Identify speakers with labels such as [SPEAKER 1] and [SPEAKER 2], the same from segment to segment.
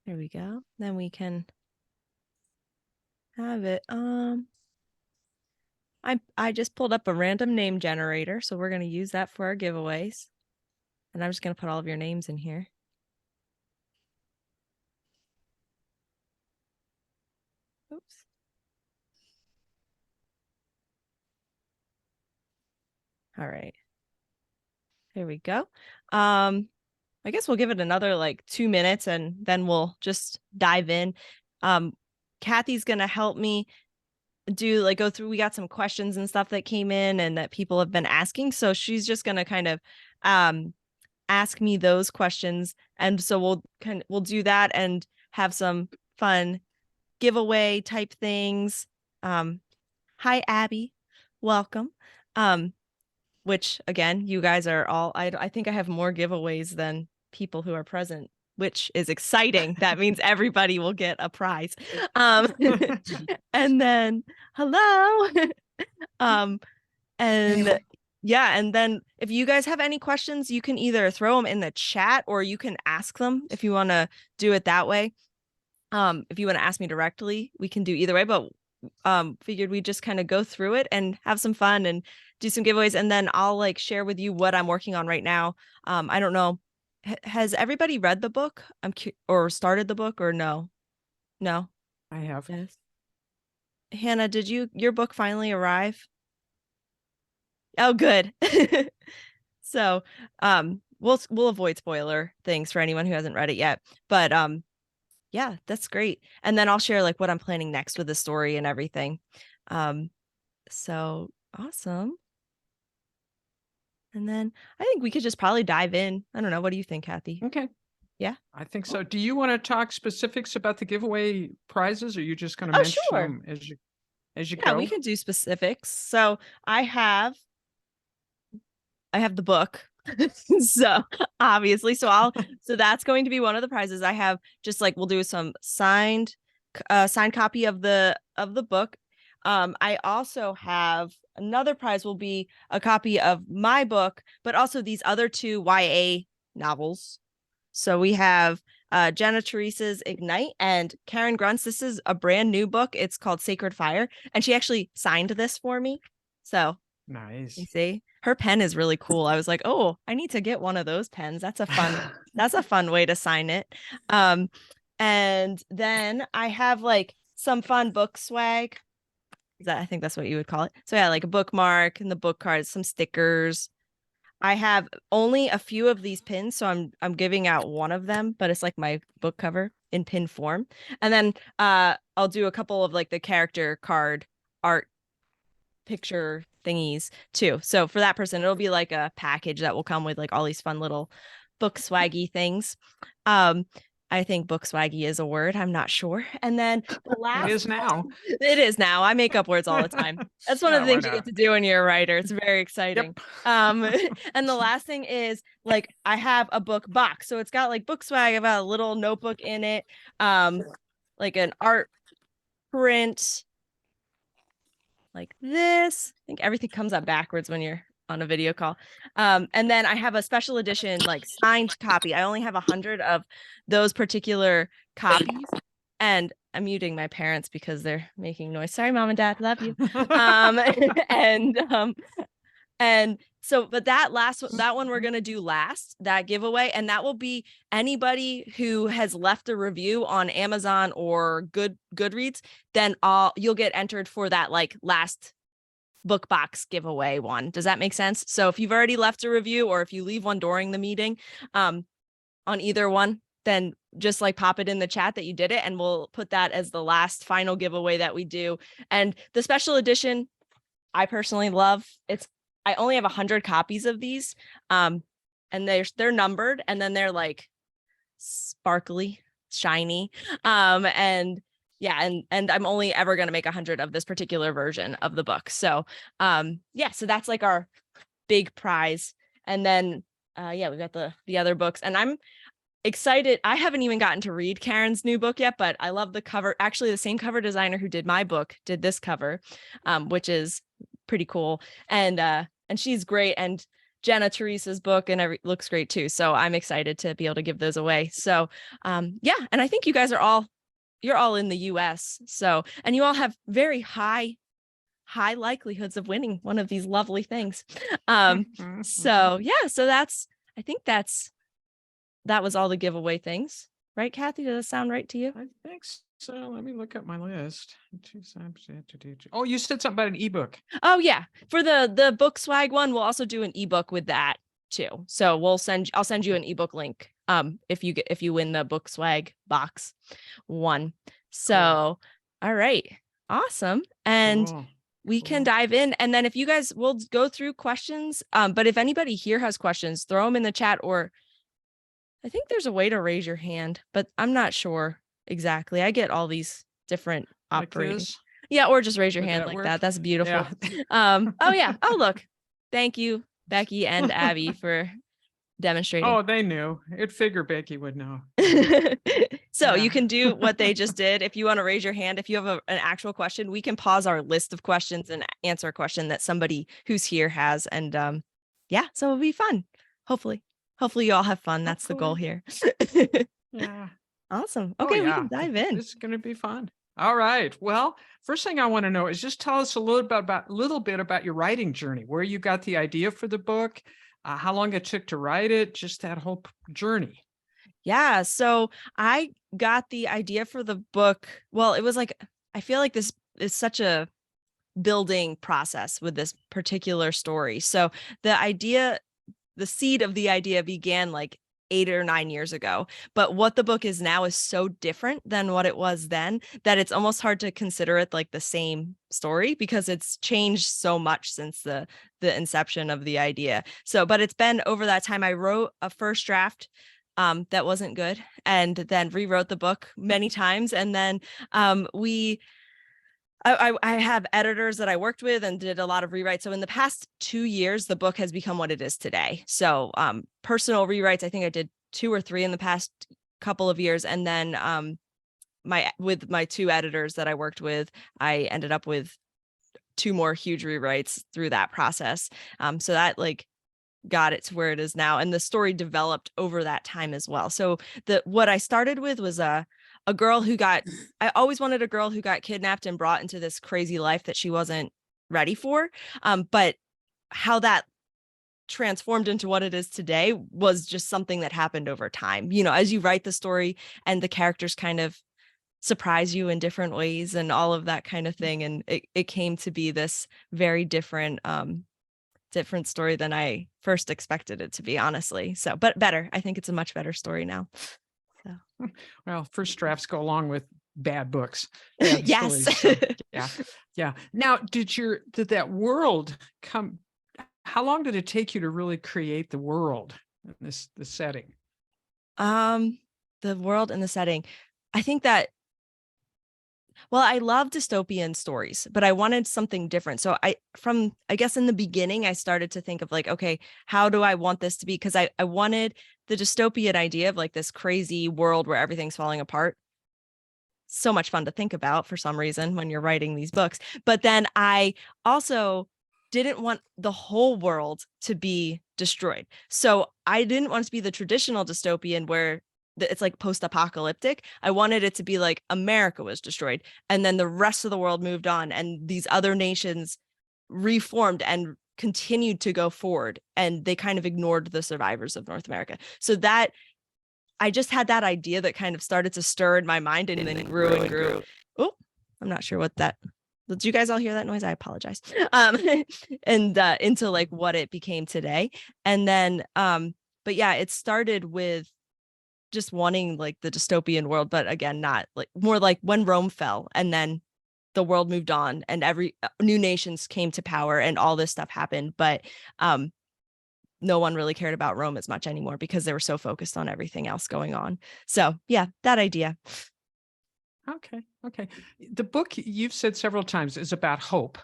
[SPEAKER 1] There we go. Then we can have it. I just pulled up a random name generator, so we're going to use that for our giveaways. And I'm just going to put all of your names in here. Oops. All right. Here we go. I guess we'll give it another like 2 minutes and then we'll just dive in. Kathy's going to help me go through. We got some questions and stuff that came in and that people have been asking. So she's just going to kind of ask me those questions. And so we'll do that and have some fun giveaway type things. Hi, Abby. Welcome. Which again, you guys are all, I think I have more giveaways than people who are present, which is exciting. That means everybody will get a prize. And then hello. And yeah, and then if you guys have any questions, you can either throw them in the chat or you can ask them if you want to do it that way. If you want to ask me directly, we can do either way, but figured we'd just kind of go through it and have some fun and do some giveaways, and then I'll like share with you what I'm working on right now. I don't know. Has everybody read the book? Or started the book or no? No.
[SPEAKER 2] I have.
[SPEAKER 1] Yes. Hannah, did your book finally arrive? Oh, good. So, we'll avoid spoiler things for anyone who hasn't read it yet. But yeah, that's great. And then I'll share like what I'm planning next with the story and everything. So awesome. And then I think we could just probably dive in. I don't know. What do you think, Kathy?
[SPEAKER 2] Okay.
[SPEAKER 1] Yeah.
[SPEAKER 2] I think so. Do you want to talk specifics about the giveaway prizes, or are you just going to
[SPEAKER 1] Oh,
[SPEAKER 2] mention
[SPEAKER 1] sure.
[SPEAKER 2] them as you
[SPEAKER 1] Yeah,
[SPEAKER 2] go?
[SPEAKER 1] we can do specifics. So I have the book. So obviously, so that's going to be one of the prizes. I have just like we'll do some signed copy of the book. I also have another prize will be a copy of my book, but also these other two YA novels. So we have Jenna Teresa's Ignite and Karen Grunt's. This is a brand new book. It's called Sacred Fire, and she actually signed this for me. So
[SPEAKER 2] Nice.
[SPEAKER 1] you see, her pen is really cool. I was like, oh, I need to get one of those pens. That's a fun way to sign it. And then I have like some fun book swag. I think that's what you would call it. So yeah, like a bookmark and the book cards, some stickers. I have only a few of these pins, so I'm giving out one of them, but it's like my book cover in pin form. And then I'll do a couple of like the character card art picture thingies too. So for that person, it'll be like a package that will come with like all these fun little book swaggy things. I think book swaggy is a word. I'm not sure. And then the last
[SPEAKER 2] It is now.
[SPEAKER 1] It is now. I make up words all the time. That's one of the things you get to do when you're a writer. It's very exciting.
[SPEAKER 2] Yep.
[SPEAKER 1] And the last thing is like I have a book box. So it's got like book swag, I've got a little notebook in it, like an art print like this. I think everything comes up backwards when you're on a video call. And then I have a special edition, like signed copy. I only have 100 of those particular copies. And I'm muting my parents because they're making noise. Sorry, mom and dad, love you. And and so, but that one we're gonna do last, that giveaway, and that will be anybody who has left a review on Amazon or Goodreads. Then you'll get entered for that like last book box giveaway one. Does that make sense? So if you've already left a review or if you leave one during the meeting, on either one, then just like pop it in the chat that you did it, and we'll put that as the last final giveaway that we do. And the special edition, I personally love. I only have 100 copies of these, and they're numbered, and then they're like sparkly, shiny, and yeah, and I'm only ever going to make 100 of this particular version of the book. So yeah, so that's like our big prize. And then yeah, we got the other books, and I'm excited. I haven't even gotten to read Karen's new book yet, but I love the cover. Actually, the same cover designer who did my book did this cover, which is pretty cool. And she's great. And Jenna Teresa's book, and looks great too. So I'm excited to be able to give those away. So yeah, and I think you guys are you're all in the US. So, and you all have very high likelihoods of winning one of these lovely things. So yeah, so I think that was all the giveaway things. Right, Kathy? Does that sound right to you?
[SPEAKER 2] I think so. Let me look at my list. Oh, you said something about an ebook.
[SPEAKER 1] Oh yeah. For the book swag one, we'll also do an ebook with that too. So I'll send you an ebook link if you win the book swag box one. So all right. Awesome. And
[SPEAKER 2] Cool.
[SPEAKER 1] we can dive in, and then if you guys will go through questions, but if anybody here has questions, throw them in the chat, or I think there's a way to raise your hand, but I'm not sure exactly. I get all these different operating.
[SPEAKER 2] This?
[SPEAKER 1] Yeah, or just raise your
[SPEAKER 2] Would
[SPEAKER 1] hand
[SPEAKER 2] that
[SPEAKER 1] like
[SPEAKER 2] work?
[SPEAKER 1] that. That's beautiful.
[SPEAKER 2] Yeah.
[SPEAKER 1] Oh yeah. Oh look. Thank you, Becky and Abby, for demonstrating.
[SPEAKER 2] Oh, they knew. It figure Becky would know.
[SPEAKER 1] So
[SPEAKER 2] Yeah.
[SPEAKER 1] you can do what they just did. If you want to raise your hand, if you have an actual question, we can pause our list of questions and answer a question that somebody who's here has. And yeah, so it'll be fun. Hopefully you all have fun. That's the goal here.
[SPEAKER 2] Yeah.
[SPEAKER 1] Awesome.
[SPEAKER 2] Oh,
[SPEAKER 1] Okay, we
[SPEAKER 2] yeah.
[SPEAKER 1] can dive in.
[SPEAKER 2] This is going to be fun. All right. Well, first thing I want to know is just tell us a little bit about your writing journey, where you got the idea for the book, how long it took to write it, just that whole journey.
[SPEAKER 1] Yeah, so I got the idea for the book. Well, it was like, I feel like this is such a building process with this particular story. So the seed of the idea began like 8 or 9 years ago. But what the book is now is so different than what it was then that it's almost hard to consider it like the same story, because it's changed so much since the inception of the idea. So, but it's been over that time. I wrote a first draft that wasn't good, and then rewrote the book many times. And then I have editors that I worked with and did a lot of rewrites. So in the past 2 years, the book has become what it is today. So personal rewrites, I think I did 2 or 3 in the past couple of years. And then with my 2 editors that I worked with, I ended up with 2 more huge rewrites through that process. So that like got it to where it is now. And the story developed over that time as well. So what I started with was a girl who I always wanted a girl who got kidnapped and brought into this crazy life that she wasn't ready for. But how that transformed into what it is today was just something that happened over time. You know, as you write the story and the characters kind of surprise you in different ways and all of that kind of thing. And it came to be this very different story than I first expected it to be, honestly. So, but better. I think it's a much better story now. So.
[SPEAKER 2] Well, first drafts go along with bad books, bad
[SPEAKER 1] yes.
[SPEAKER 2] stories. So, yeah. Yeah. Now, did that world come? How long did it take you to really create the world in the setting?
[SPEAKER 1] The world and the setting. I think that, well, I love dystopian stories, but I wanted something different. So I guess in the beginning, I started to think of like, okay, how do I want this to be? Because I wanted the dystopian idea of like this crazy world where everything's falling apart. So much fun to think about for some reason when you're writing these books. But then I also didn't want the whole world to be destroyed. So I didn't want it to be the traditional dystopian where it's like post-apocalyptic. I wanted it to be like America was destroyed and then the rest of the world moved on and these other nations reformed and continued to go forward, and they kind of ignored the survivors of North America. So that I just had that idea that kind of started to stir in my mind and then grew and grew. Oh, I'm not sure what that. Did you guys all hear that noise? I apologize. And into like what it became today. And then but yeah, it started with just wanting like the dystopian world, but again, not like, more like when Rome fell and then the world moved on and every new nations came to power and all this stuff happened. But no one really cared about Rome as much anymore because they were so focused on everything else going on. So yeah, that idea.
[SPEAKER 2] Okay. Okay. The book you've said several times is about hope.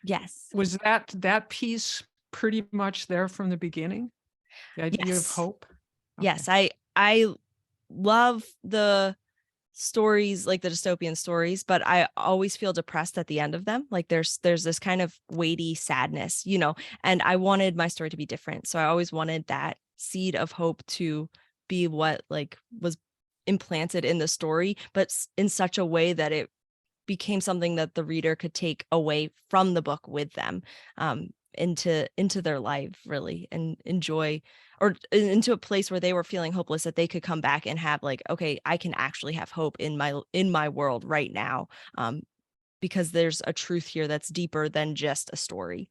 [SPEAKER 1] Yes.
[SPEAKER 2] Was that piece pretty much there from the beginning? The idea of hope?
[SPEAKER 1] Okay. Yes. I love stories, like the dystopian stories, but I always feel depressed at the end of them. Like there's this kind of weighty sadness, and I wanted my story to be different. So I always wanted that seed of hope to be what like was implanted in the story, but in such a way that it became something that the reader could take away from the book with them, into their life really, and enjoy, or into a place where they were feeling hopeless, that they could come back and have like, okay, I can actually have hope in my world right now, because there's a truth here that's deeper than just a story.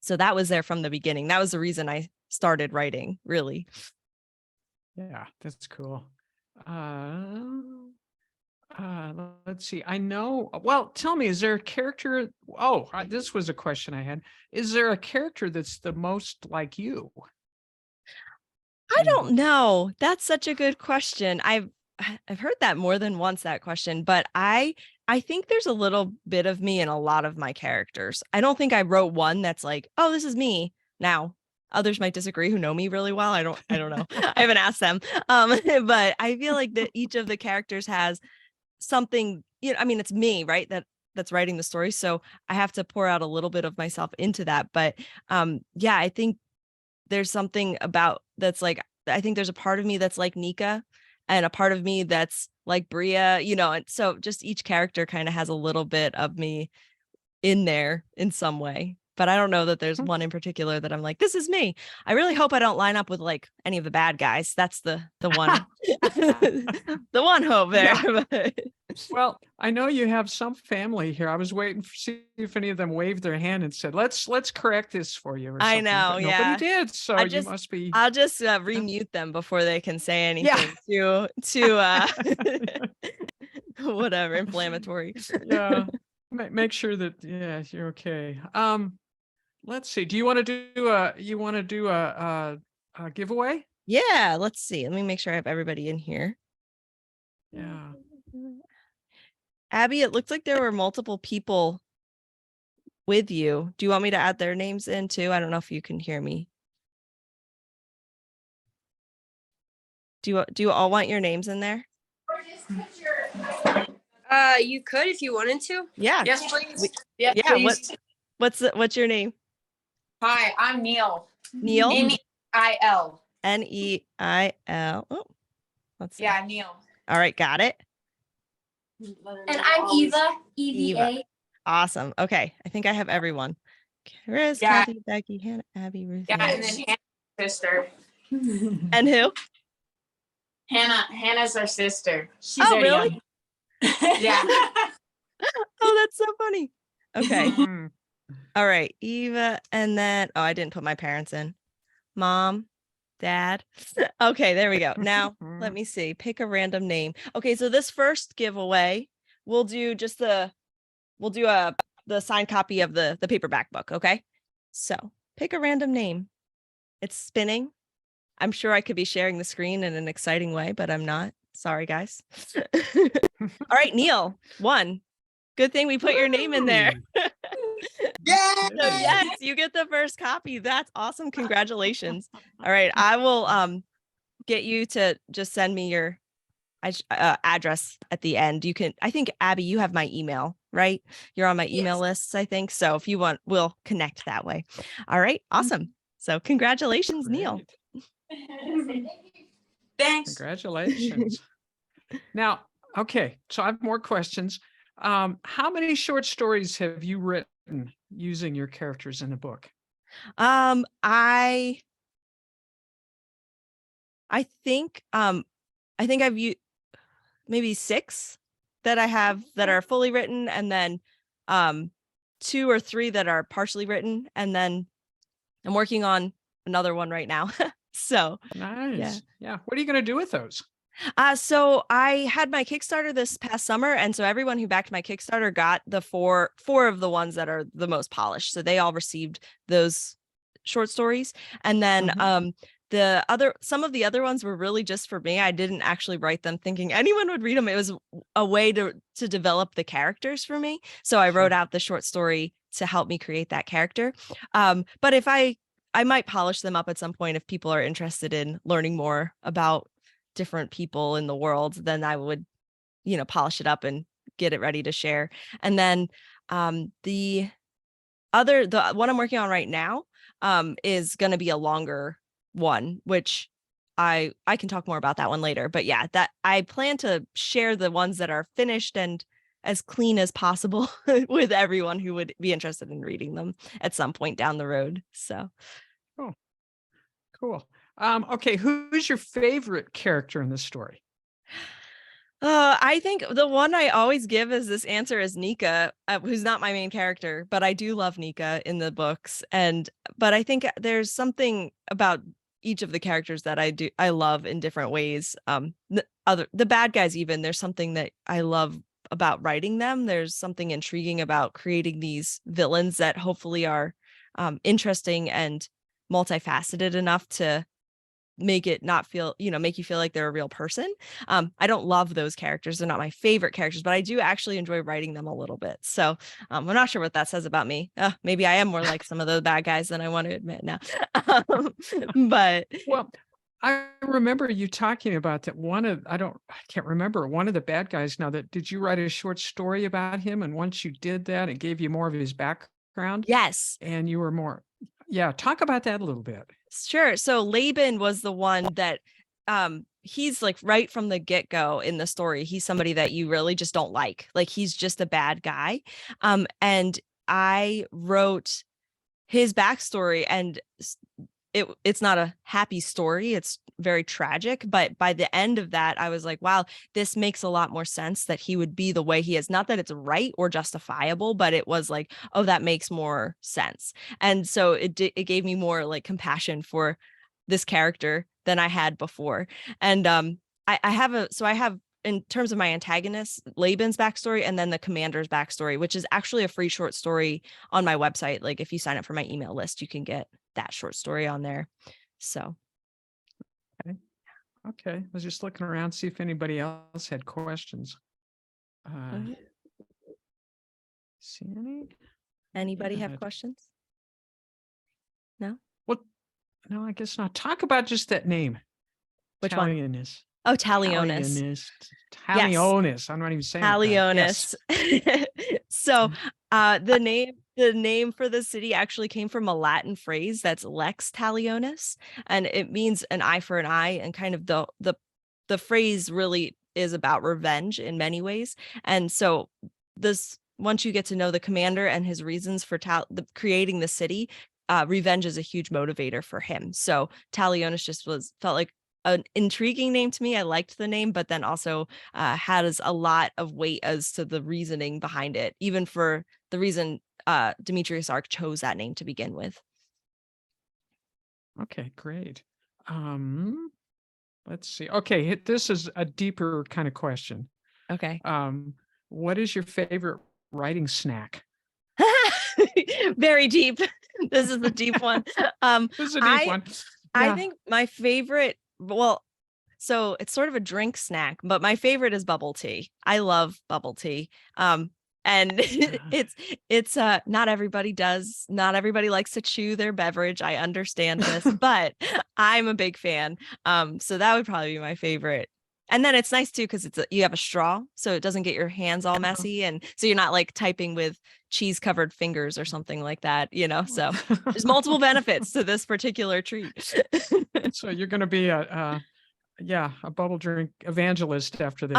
[SPEAKER 1] So that was there from the beginning. That was the reason I started writing, really.
[SPEAKER 2] Yeah, that's cool. Let's see. I know. Well, tell me, is there a character? Oh, this was a question I had. Is there a character that's the most like you
[SPEAKER 1] I
[SPEAKER 2] in the
[SPEAKER 1] don't
[SPEAKER 2] book?
[SPEAKER 1] know. That's such a good question. I've heard that more than once, that question, but I think there's a little bit of me in a lot of my characters. I don't think I wrote one that's like, oh, this is me now. Others might disagree who know me really well. I don't know. I haven't asked them. But I feel like that each of the characters has something, I mean, it's me, right? That's writing the story. So I have to pour out a little bit of myself into that. But yeah, I think there's something about that's like, I think there's a part of me that's like Nika, and a part of me that's like Bria, and so just each character kind of has a little bit of me in there in some way. But I don't know that there's one in particular that I'm like, this is me. I really hope I don't line up with like any of the bad guys. That's the one the one hope there.
[SPEAKER 2] Yeah. Well, I know you have some family here. I was waiting to see if any of them waved their hand and said, "Let's correct this for you" or
[SPEAKER 1] I
[SPEAKER 2] something,
[SPEAKER 1] know,
[SPEAKER 2] but nobody
[SPEAKER 1] yeah.
[SPEAKER 2] did. So
[SPEAKER 1] I
[SPEAKER 2] you
[SPEAKER 1] just
[SPEAKER 2] must be.
[SPEAKER 1] I'll just
[SPEAKER 2] Yeah.
[SPEAKER 1] remute them before they can say
[SPEAKER 2] Yeah.
[SPEAKER 1] anything too whatever inflammatory.
[SPEAKER 2] Yeah. Make sure that you're okay. Let's see. Do you want to do a giveaway?
[SPEAKER 1] Yeah, let's see. Let me make sure I have everybody in here.
[SPEAKER 2] Yeah.
[SPEAKER 1] Abby, it looked like there were multiple people with you. Do you want me to add their names in too? I don't know if you can hear me. Do you all want your names in there?
[SPEAKER 3] You could if you wanted to.
[SPEAKER 1] Yeah.
[SPEAKER 3] Yes, please.
[SPEAKER 1] Yeah,
[SPEAKER 3] please.
[SPEAKER 1] what's your name?
[SPEAKER 3] Hi, I'm Neil.
[SPEAKER 1] Neil?
[SPEAKER 3] Neil.
[SPEAKER 1] Neil. Oh, let's see.
[SPEAKER 3] Yeah, Neil.
[SPEAKER 1] All right, got it.
[SPEAKER 3] And I'm Eva. EVA.
[SPEAKER 1] Awesome. Okay, I think I have everyone. Chris,
[SPEAKER 3] Yeah.
[SPEAKER 1] Kathy, Becky, Hannah, Abby, Ruth.
[SPEAKER 3] Yeah, and then Hannah's sister.
[SPEAKER 1] And who?
[SPEAKER 3] Hannah's our sister. She's
[SPEAKER 1] Oh,
[SPEAKER 3] already
[SPEAKER 1] really?
[SPEAKER 3] on. Yeah.
[SPEAKER 1] Oh, that's so funny. Okay.
[SPEAKER 2] Mhm.
[SPEAKER 1] All right, Eva, and then I didn't put my parents in. Mom, Dad. Okay, there we go. Now, let me see. Pick a random name. Okay, so this first giveaway, we'll do the signed copy of the paperback book, okay? So, pick a random name. It's spinning. I'm sure I could be sharing the screen in an exciting way, but I'm not. Sorry, guys. All right, Neil, 1. Good thing we put your name in there.
[SPEAKER 3] Yeah.
[SPEAKER 1] So yes, you get the first copy. That's awesome. Congratulations. All right, I will get you to just send me your address at the end. I think Abby, you have my email, right? You're on my email lists, I think. So if you want, we'll connect that way. All right, awesome. So congratulations, Neil.
[SPEAKER 3] Thanks.
[SPEAKER 2] Congratulations. Now, okay, so I have more questions. How many short stories have you written using your characters in the book?
[SPEAKER 1] I think I've used maybe 6 that I have that are fully written, and then 2 or 3 that are partially written, and then I'm working on another one right now. So
[SPEAKER 2] Nice. Yeah. What are you going to do with those?
[SPEAKER 1] so I had my Kickstarter this past summer, and so everyone who backed my Kickstarter got the four of the ones that are the most polished. So they all received those short stories, and then some of the other ones were really just for me. I didn't actually write them thinking anyone would read them. It was a way to develop the characters for me. So I wrote out the short story to help me create that character. But if I might polish them up at some point if people are interested in learning more about different people in the world, then I would, polish it up and get it ready to share. And then the one I'm working on right now is going to be a longer one, which I can talk more about that one later. But yeah, that I plan to share the ones that are finished and as clean as possible with everyone who would be interested in reading them at some point down the road. So
[SPEAKER 2] Oh, cool. Okay, who's your favorite character in the story?
[SPEAKER 1] I think the one I always give as this answer is Nika, who's not my main character, but I do love Nika in the books. But I think there's something about each of the characters that I love in different ways. The bad guys, even, there's something that I love about writing them. There's something intriguing about creating these villains that hopefully are interesting and multifaceted enough to make it not feel, make you feel like they're a real person. I don't love those characters. They're not my favorite characters, but I do actually enjoy writing them a little bit. So I'm not sure what that says about me. Maybe I am more like some of those bad guys than I want to admit now. But
[SPEAKER 2] Well, I remember you talking about that I can't remember one of the bad guys now. That did you write a short story about him? And once you did that, it gave you more of his background.
[SPEAKER 1] yes,
[SPEAKER 2] And you were more, yeah, talk about that a little bit.
[SPEAKER 1] sure. So Laban was the one that he's like right from the get-go in the story. He's somebody that you really just don't like. Like he's just a bad guy. And I wrote his backstory, and it's not a happy story. It's very tragic. But by the end of that, I was like, wow, this makes a lot more sense that he would be the way he is. Not that it's right or justifiable, but it was like, oh, that makes more sense. And so it gave me more like compassion for this character than I had before. And I have in terms of my antagonist, Laban's backstory, and then the commander's backstory, which is actually a free short story on my website. Like if you sign up for my email list, you can get that short story on there. So
[SPEAKER 2] Okay. I was just looking around, see if anybody else had questions. See any?
[SPEAKER 1] anybody have
[SPEAKER 2] Yeah.
[SPEAKER 1] questions? No?
[SPEAKER 2] Well, no, I guess not. Talk about just that name.
[SPEAKER 1] Which one?
[SPEAKER 2] Talionis.
[SPEAKER 1] Oh, Talionis.
[SPEAKER 2] Talionis.
[SPEAKER 1] Yes.
[SPEAKER 2] Talionis. I'm not even saying it right.
[SPEAKER 1] Talionis.
[SPEAKER 2] Yes.
[SPEAKER 1] So the name for the city actually came from a Latin phrase that's lex talionis, and it means an eye for an eye, and kind of the phrase really is about revenge in many ways. And so this once you get to know the commander and his reasons for creating the city, revenge is a huge motivator for him. So Talionis just felt like an intriguing name to me. I liked the name, but then also has a lot of weight as to the reasoning behind it, even for the reason Demetrius Arc chose that name to begin with.
[SPEAKER 2] Okay, great. Let's see. Okay, this is a deeper kind of question.
[SPEAKER 1] Okay.
[SPEAKER 2] What is your favorite writing snack?
[SPEAKER 1] Very deep. This is the deep one.
[SPEAKER 2] This is a deep one.
[SPEAKER 1] I think my favorite, well, so it's sort of a drink snack, but my favorite is bubble tea. I love bubble tea. And it's not everybody does. Not everybody likes to chew their beverage. I understand this, but I'm a big fan. So that would probably be my favorite. And then it's nice too because you have a straw, so it doesn't get your hands all messy, and so you're not like typing with cheese covered fingers or something like that, So there's multiple benefits to this particular treat.
[SPEAKER 2] So you're going to be a bubble drink evangelist after this.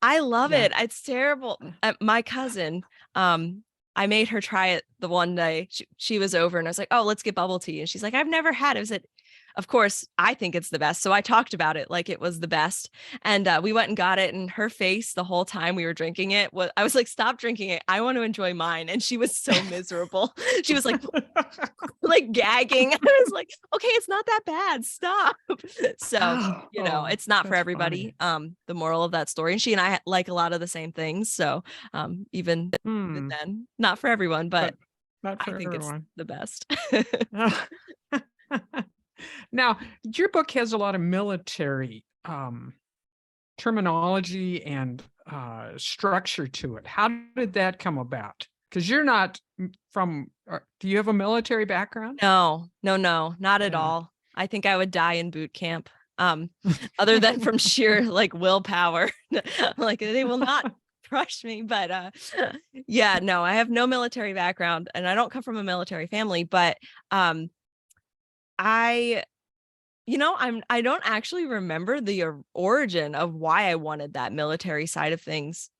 [SPEAKER 1] I love
[SPEAKER 2] Yeah.
[SPEAKER 1] it. It's terrible. My cousin, I made her try it the one day. She was over and I was like, "Oh, let's get bubble tea." And she's like, "I've never had it." I said, "Of course, I think it's the best." So I talked about it like it was the best. And we went and got it. And her face the whole time we were drinking it I was like, "Stop drinking it. I want to enjoy mine." And she was so miserable. She was like, like gagging. I was like, "Okay, it's not that bad. Stop." So, it's not for
[SPEAKER 2] that's
[SPEAKER 1] everybody.
[SPEAKER 2] funny.
[SPEAKER 1] The moral of that story. And she and I like a lot of the same things. So, even then, not for everyone, but
[SPEAKER 2] not for
[SPEAKER 1] I think
[SPEAKER 2] everyone.
[SPEAKER 1] it's the best.
[SPEAKER 2] Now, your book has a lot of military terminology and structure to it. How did that come about? Because you're not from, do you have a military background?
[SPEAKER 1] No, not at
[SPEAKER 2] Yeah.
[SPEAKER 1] all. I think I would die in boot camp. other than from sheer like willpower. Like they will not crush me. But yeah, no, I have no military background and I don't come from a military family, but I I don't actually remember the origin of why I wanted that military side of things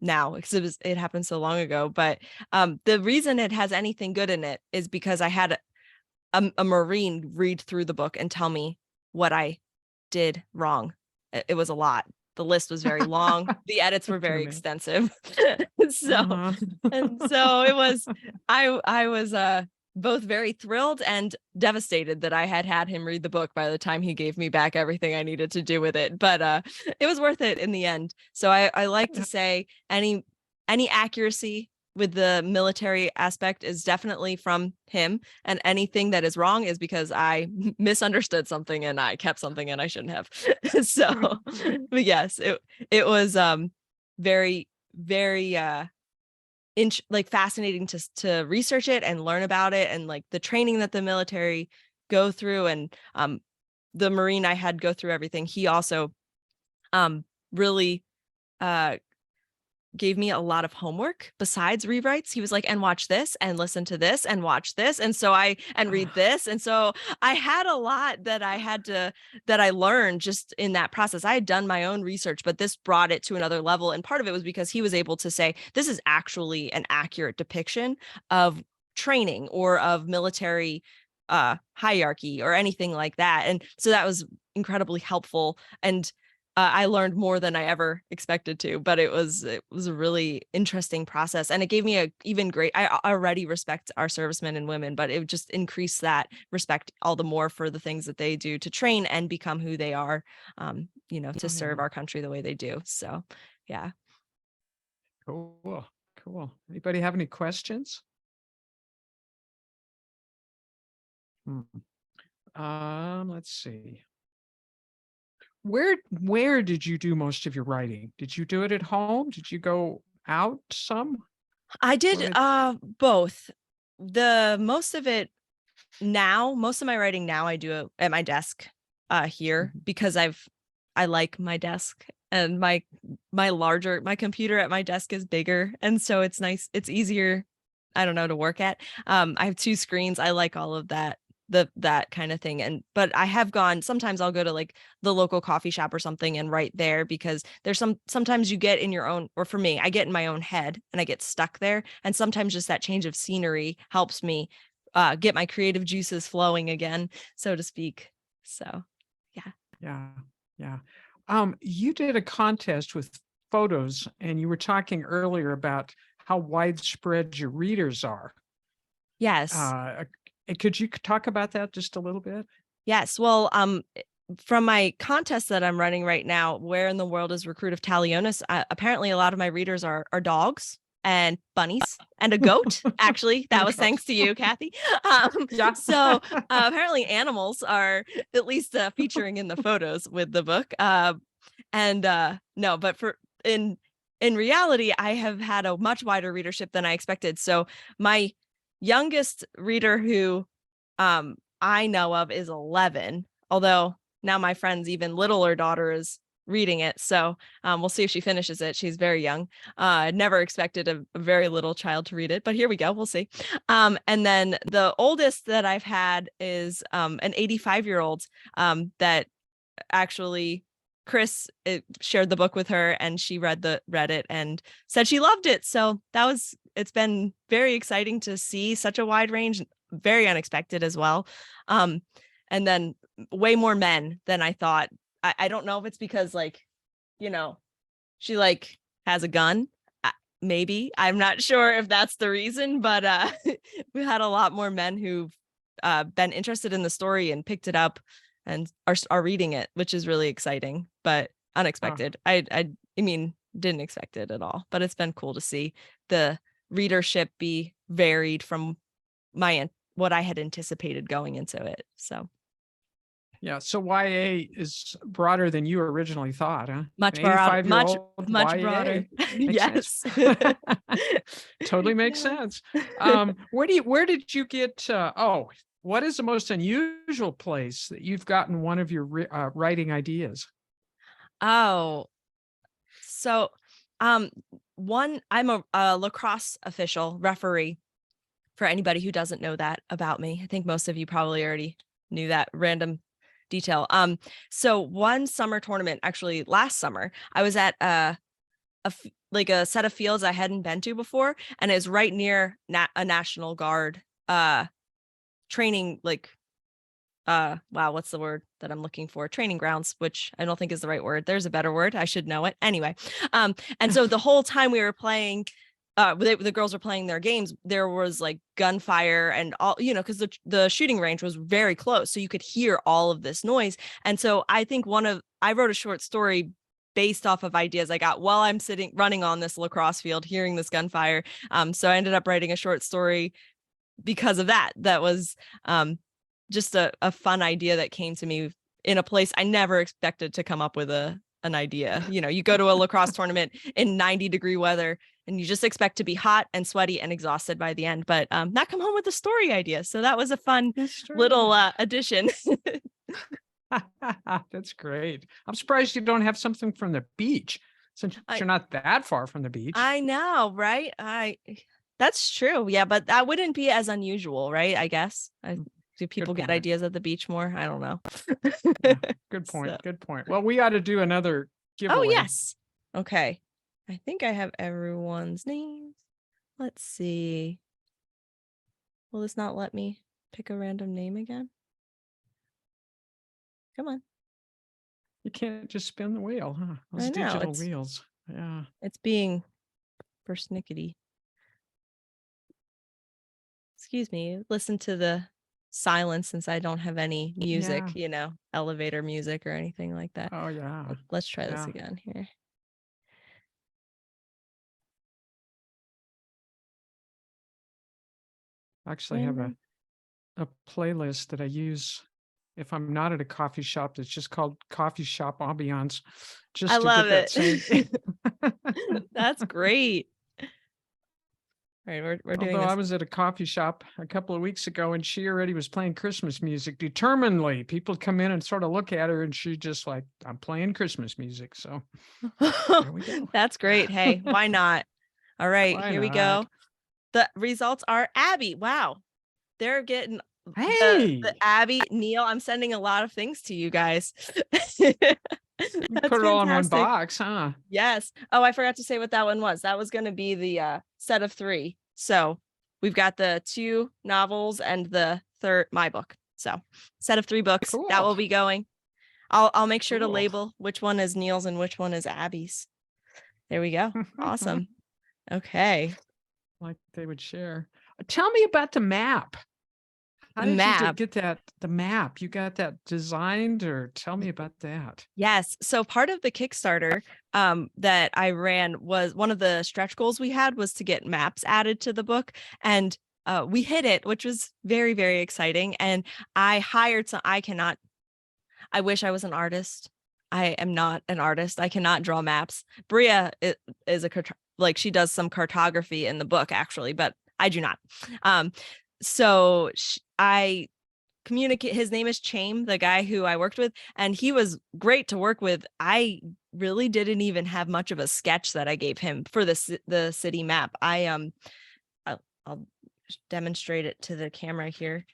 [SPEAKER 1] now, because it happened so long ago. But the reason it has anything good in it is because I had a Marine read through the book and tell me what I did wrong. It was a lot. The list was very long. The edits were very extensive. So and so it was I was both very thrilled and devastated that I had him read the book by the time he gave me back everything I needed to do with it. But it was worth it in the end. So I like to say any accuracy with the military aspect is definitely from him, and anything that is wrong is because I misunderstood something and I kept something and I shouldn't have. So but yes, it was very very like fascinating to research it and learn about it, and like the training that the military go through. And the Marine I had go through everything, he also really gave me a lot of homework besides rewrites. He was like, and watch this and listen to this and watch this. And so and read this. And so I had a lot that I learned just in that process. I had done my own research, but this brought it to another level. And part of it was because he was able to say, this is actually an accurate depiction of training or of military hierarchy or anything like that. And so that was incredibly helpful. And I learned more than I ever expected to, but it was a really interesting process, and it gave me a even great. I already respect our servicemen and women, but it just increased that respect all the more for the things that they do to train and become who they are, to serve our country the way they do. So, yeah.
[SPEAKER 2] Cool. Anybody have any questions? Let's see. Where did you do most of your writing? Did you do it at home? Did you go out some?
[SPEAKER 1] I did both. Most of my writing now I do it at my desk here, because I like my desk, and my computer at my desk is bigger, and so it's nice. It's easier, I don't know, to work at. I have 2 screens. I like all of that, that kind of thing. But I have sometimes I'll go to like the local coffee shop or something and write there, because there's sometimes you get in your own, or for me, I get in my own head and I get stuck there. And sometimes just that change of scenery helps me get my creative juices flowing again, so to speak. So, yeah.
[SPEAKER 2] Yeah. You did a contest with photos, and you were talking earlier about how widespread your readers are.
[SPEAKER 1] Yes.
[SPEAKER 2] Could you talk about that just a little bit?
[SPEAKER 1] Yes. Well, from my contest that I'm running right now, where in the world is Recruit of Talionis? Apparently, a lot of my readers are dogs and bunnies and a goat. Actually, that was thanks to you, Kathy.
[SPEAKER 2] Yeah.
[SPEAKER 1] So apparently, animals are at least featuring in the photos with the book. No, but in reality, I have had a much wider readership than I expected. So my youngest reader who I know of is 11, although now my friend's even littler daughter is reading it. So we'll see if she finishes it. She's very young. I never expected a very little child to read it, but here we go. We'll see. And then the oldest that I've had is an 85-year-old that actually Chris shared the book with her, and she read it and said she loved it. So it's been very exciting to see such a wide range, very unexpected as well. And then way more men than I thought. I don't know if it's because she has a gun. Maybe. I'm not sure if that's the reason, but we had a lot more men who've been interested in the story and picked it up and are reading it, which is really exciting, but unexpected. I mean, didn't expect it at all, but it's been cool to see the readership be varied from what I had anticipated going into it. So
[SPEAKER 2] yeah. So YA is broader than you originally thought, huh?
[SPEAKER 1] Much broader, much
[SPEAKER 2] YA.
[SPEAKER 1] broader. Yes.
[SPEAKER 2] Totally makes sense. Where did you get, what is the most unusual place that you've gotten one of your writing ideas?
[SPEAKER 1] Oh, so I'm a lacrosse official referee, for anybody who doesn't know that about me. I think most of you probably already knew that random detail. So one summer tournament, actually last summer, I was at like a set of fields I hadn't been to before, and it's right near a National Guard training, like wow, what's the word that I'm looking for? Training grounds, which I don't think is the right word. There's a better word. I should know it. Anyway, and so the whole time we were playing, the girls were playing their games, there was like gunfire and all, because the shooting range was very close, so you could hear all of this noise. And so I think I wrote a short story based off of ideas I got while I'm running on this lacrosse field, hearing this gunfire. So I ended up writing a short story because of that. That was just a fun idea that came to me in a place I never expected to come up with an idea. You go to a lacrosse tournament in 90-degree weather and you just expect to be hot and sweaty and exhausted by the end, but not come home with a story idea. So that was a fun little addition.
[SPEAKER 2] That's great. I'm surprised you don't have something from the beach, since you're not that far from the beach.
[SPEAKER 1] I know, right? That's true. Yeah, but that wouldn't be as unusual, right? I guess. Do people get ideas at the beach more? I don't know.
[SPEAKER 2] Yeah, good point. Good point. Well, we ought to do another giveaway.
[SPEAKER 1] Oh, yes. Okay. I think I have everyone's names. Let's see. Will this not let me pick a random name again? Come on.
[SPEAKER 2] You can't just spin the wheel, huh? Those
[SPEAKER 1] I know,
[SPEAKER 2] digital wheels. Yeah.
[SPEAKER 1] It's being persnickety. Excuse me. Listen to the silence since I don't have any music, elevator music or anything like that.
[SPEAKER 2] Oh, yeah.
[SPEAKER 1] Let's try this again here.
[SPEAKER 2] Actually, I have a playlist that I use if I'm not at a coffee shop. That's just called Coffee Shop Ambiance. Just
[SPEAKER 1] I
[SPEAKER 2] to
[SPEAKER 1] love
[SPEAKER 2] get that
[SPEAKER 1] it. That's great. All right, we're doing
[SPEAKER 2] Although
[SPEAKER 1] this.
[SPEAKER 2] I was at a coffee shop a couple of weeks ago and she already was playing Christmas music determinedly. People come in and sort of look at her and she just like, I'm playing Christmas music. So there we go.
[SPEAKER 1] That's great. Hey, why not? All right, here we go. The results are Abby. Wow. They're getting the Abby, Neil. I'm sending a lot of things to you guys.
[SPEAKER 2] That's put it all in one box, huh?
[SPEAKER 1] Yes. Oh, I forgot to say what that one was. That was going to be the set of 3. So we've got the 2 novels and the third, my book. So set of 3 books. Cool. That will be going. I'll make sure to label which one is Neil's and which one is Abby's. There we go. Awesome. Okay.
[SPEAKER 2] Like they would share. Tell me about the map. How did you get that? The map, you got that designed, or tell me about that?
[SPEAKER 1] Yes. So part of the Kickstarter that I ran was one of the stretch goals we had was to get maps added to the book. And we hit it, which was very, very exciting. And I hired I wish I was an artist. I am not an artist. I cannot draw maps. Bria is she does some cartography in the book actually, but I do not. So I communicate. His name is Chaim, the guy who I worked with, and he was great to work with. I really didn't even have much of a sketch that I gave him for the city map. I'll demonstrate it to the camera here.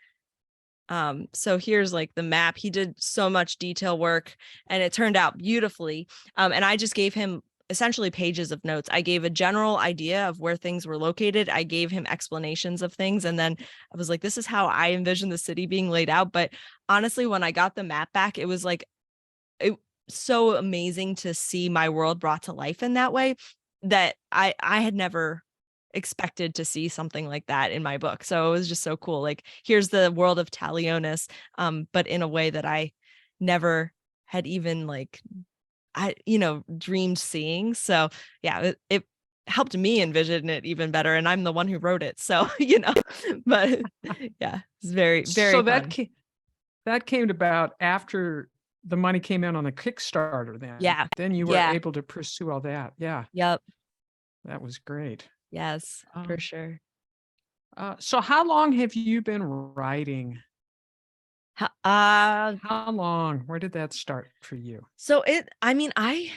[SPEAKER 1] So here's like the map. He did so much detail work and it turned out beautifully. And I just gave him essentially pages of notes. I gave a general idea of where things were located. I gave him explanations of things. And then I was like, this is how I envision the city being laid out. But honestly, when I got the map back, it was like, so amazing to see my world brought to life in that way that I had never expected to see something like that in my book. So it was just so cool. Like, here's the world of Talionis, but in a way that I never had even dreamed seeing. So yeah, it helped me envision it even better. And I'm the one who wrote it. So, but yeah, it's very, very
[SPEAKER 2] so
[SPEAKER 1] fun.
[SPEAKER 2] that came about after the money came in on the Kickstarter then.
[SPEAKER 1] Yeah.
[SPEAKER 2] Then you were able to pursue all that. Yeah.
[SPEAKER 1] Yep.
[SPEAKER 2] That was great.
[SPEAKER 1] Yes, for sure.
[SPEAKER 2] So how long have you been writing How long? Where did that start for you?
[SPEAKER 1] So I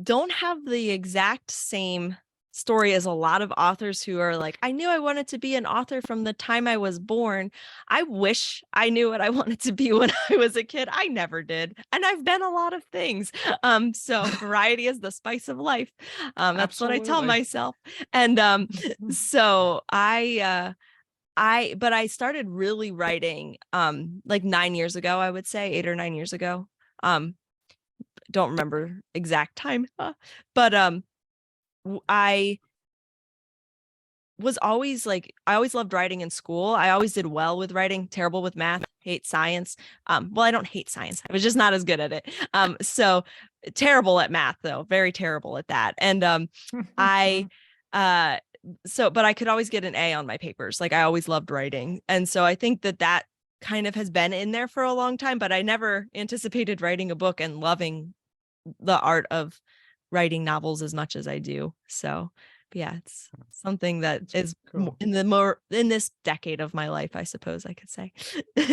[SPEAKER 1] don't have the exact same story as a lot of authors who are like, I knew I wanted to be an author from the time I was born. I wish I knew what I wanted to be when I was a kid. I never did. And I've been a lot of things. So variety is the spice of life. That's what I tell
[SPEAKER 2] Absolutely.
[SPEAKER 1] myself. And so but I started really writing like 9 years ago, I would say 8 or 9 years ago. Don't remember exact time, but I was always like, I always loved writing in school. I always did well with writing, terrible with math, hate science. Well, I don't hate science. I was just not as good at it. So terrible at math though, very terrible at that. And I uh but I could always get an A on my papers. Like I always loved writing. And so I think that kind of has been in there for a long time, but I never anticipated writing a book and loving the art of writing novels as much as I do. So yeah, it's something that is
[SPEAKER 2] cool.
[SPEAKER 1] in this decade of my life, I suppose I could say.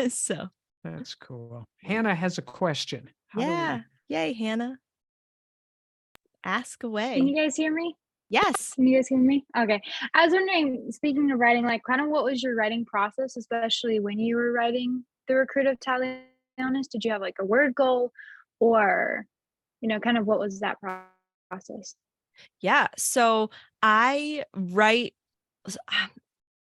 [SPEAKER 1] So
[SPEAKER 2] That's cool. Hannah has a question.
[SPEAKER 1] yeah. Yay, Hannah. Ask
[SPEAKER 4] Can
[SPEAKER 1] away.
[SPEAKER 4] you guys hear me?
[SPEAKER 1] Yes.
[SPEAKER 4] Can you guys hear me? Okay. I was wondering, speaking of writing, like kind of what was your writing process, especially when you were writing the Recruit of Talionis? Did you have like a word goal or, kind of what was that process?
[SPEAKER 1] Yeah. So I write,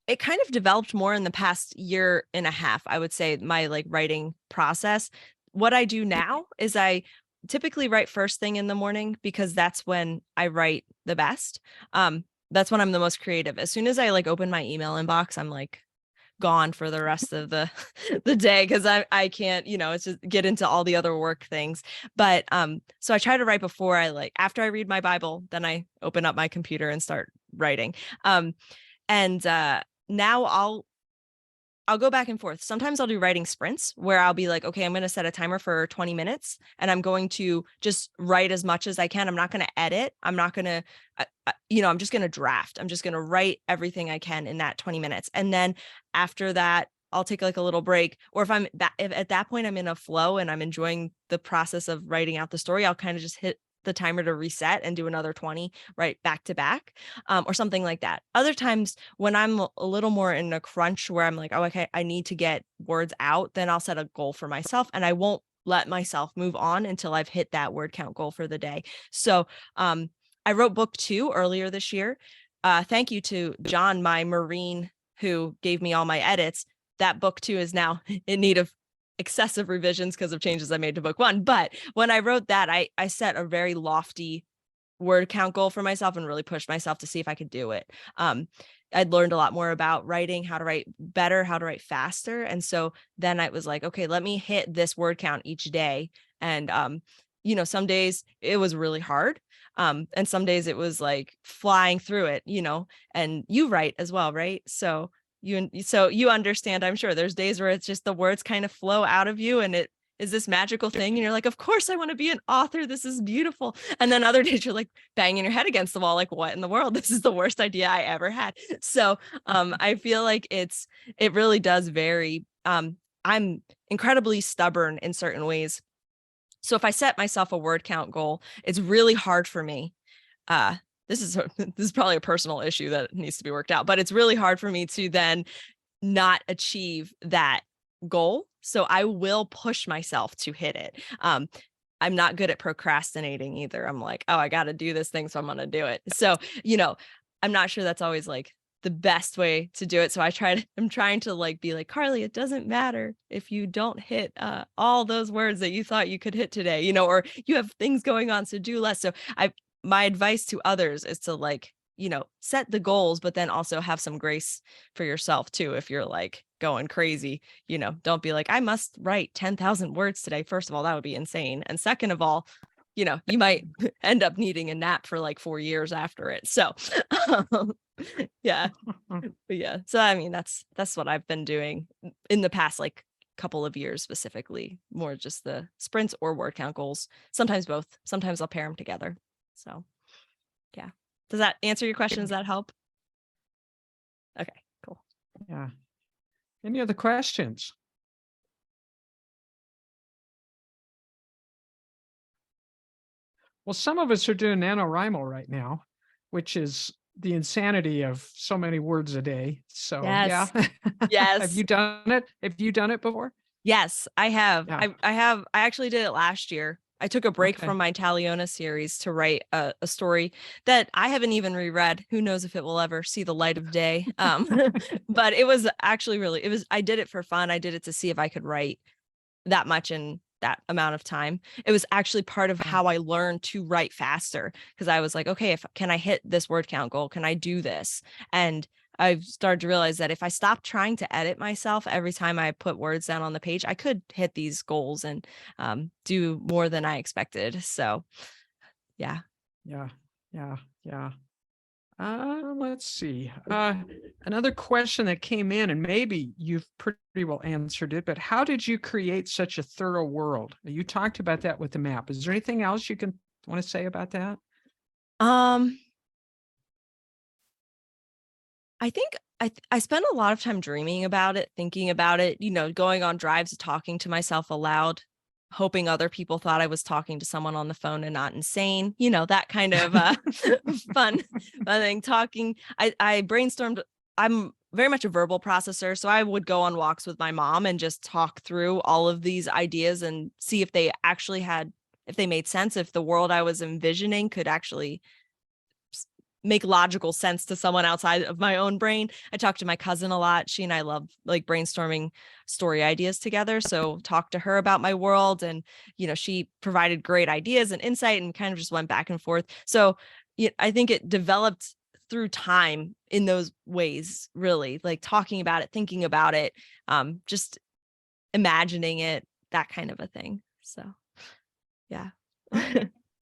[SPEAKER 1] it kind of developed more in the past year and a half, I would say, my like writing process. What I do now is I typically write first thing in the morning because that's when I write the best. That's when I'm the most creative. As soon as I like open my email inbox, I'm like gone for the rest of the the day because I can't, it's just get into all the other work things. But so I try to write before after I read my Bible, then I open up my computer and start writing. And now I'll go back and forth. Sometimes I'll do writing sprints where I'll be like, okay, I'm going to set a timer for 20 minutes and I'm going to just write as much as I can. I'm not going to edit. I'm not going to, I'm just going to draft. I'm just going to write everything I can in that 20 minutes. And then after that, I'll take like a little break. Or if at that point I'm in a flow and I'm enjoying the process of writing out the story, I'll kind of just hit the timer to reset and do another 20 right back to back, or something like that. Other times when I'm a little more in a crunch where I'm like, oh, okay, I need to get words out, then I'll set a goal for myself and I won't let myself move on until I've hit that word count goal for the day. So I wrote book 2 earlier this year. Thank you to John, my Marine, who gave me all my edits. That book 2 is now in need of excessive revisions because of changes I made to book 1. But when I wrote that, I set a very lofty word count goal for myself and really pushed myself to see if I could do it. I'd learned a lot more about writing, how to write better, how to write faster. And so then I was like, okay, let me hit this word count each day. And, some days it was really hard. And some days it was like flying through it, and you write as well, right? So you understand, I'm sure there's days where it's just the words kind of flow out of you and it is this magical thing. And you're like, of course I want to be an author. This is beautiful. And then other days you're like banging your head against the wall, like, what in the world? This is the worst idea I ever had. So I feel like it really does vary. I'm incredibly stubborn in certain ways. So if I set myself a word count goal, it's really hard for me. This is probably a personal issue that needs to be worked out, but it's really hard for me to then not achieve that goal. So I will push myself to hit it. I'm not good at procrastinating either. I'm like, oh, I got to do this thing, so I'm going to do it. So, I'm not sure that's always like the best way to do it. So I'm trying to like be like, Carly, it doesn't matter if you don't hit all those words that you thought you could hit today, or you have things going on, so do less. So my advice to others is to like, set the goals, but then also have some grace for yourself too. If you're like going crazy, don't be like, I must write 10,000 words today. First of all, that would be insane. And second of all, you might end up needing a nap for like 4 years after it. So yeah. But yeah. So, I mean, that's what I've been doing in the past, like couple of years specifically, more just the sprints or word count goals. Sometimes both. Sometimes I'll pair them together. So yeah. Does that answer your question? Does that help? Okay, cool.
[SPEAKER 2] Yeah. Any other questions? Well, some of us are doing NaNoWriMo right now, which is the insanity of so many words a day. So yeah.
[SPEAKER 1] Yes.
[SPEAKER 2] Have
[SPEAKER 1] Yes.
[SPEAKER 2] you done it? Have you done it before?
[SPEAKER 1] Yes, I have.
[SPEAKER 2] Yeah.
[SPEAKER 1] I actually did it last year. I took a break
[SPEAKER 2] Okay.
[SPEAKER 1] from my Talionis series to write a story that I haven't even reread. Who knows if it will ever see the light of day. But it was actually I did it for fun. I did it to see if I could write that much in that amount of time. It was actually part of how I learned to write faster, because I was like, okay, if can I hit this word count goal? Can I do this? And I've started to realize that if I stopped trying to edit myself every time I put words down on the page, I could hit these goals and do more than I expected. So yeah.
[SPEAKER 2] Yeah. Yeah. Yeah. Let's see. Another question that came in, and maybe you've pretty well answered it, but how did you create such a thorough world? You talked about that with the map. Is there anything else you can want to say about that?
[SPEAKER 1] I think I spent a lot of time dreaming about it, thinking about it, going on drives, talking to myself aloud, hoping other people thought I was talking to someone on the phone and not insane, that kind of fun thing. I brainstormed. I'm very much a verbal processor, so I would go on walks with my mom and just talk through all of these ideas and see if if they made sense, if the world I was envisioning could actually make logical sense to someone outside of my own brain. I talk to my cousin a lot. She and I love like brainstorming story ideas together. So talk to her about my world, and she provided great ideas and insight and kind of just went back and forth. So I think it developed through time in those ways, really, like talking about it, thinking about it, just imagining it, that kind of a thing. So yeah.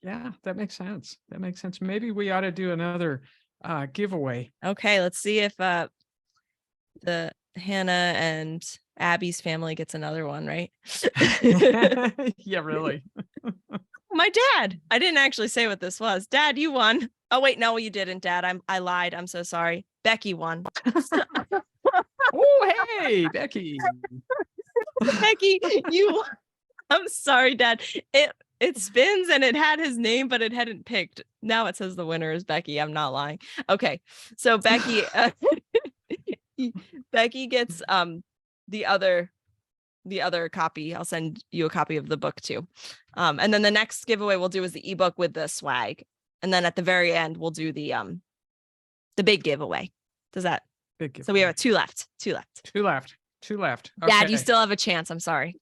[SPEAKER 2] Yeah, that makes sense. That makes sense. Maybe we ought to do another giveaway.
[SPEAKER 1] Okay, let's see if the Hannah and Abby's family gets another one, right?
[SPEAKER 2] Yeah, really.
[SPEAKER 1] My dad. I didn't actually say what this was. Dad, you won. Oh wait, no, you didn't, Dad. I lied. I'm so sorry. Becky won.
[SPEAKER 2] Oh, hey, Becky.
[SPEAKER 1] Becky, I'm sorry, Dad. It spins and it had his name, but it hadn't picked. Now it says the winner is Becky. I'm not lying. Okay, so Becky, Becky gets the other copy. I'll send you a copy of the book too. And then the next giveaway we'll do is the ebook with the swag, and then at the very end we'll do the big giveaway. Does that?
[SPEAKER 2] Big giveaway.
[SPEAKER 1] So we have two left.
[SPEAKER 2] Two left. Okay.
[SPEAKER 1] Dad, you still have a chance. I'm sorry.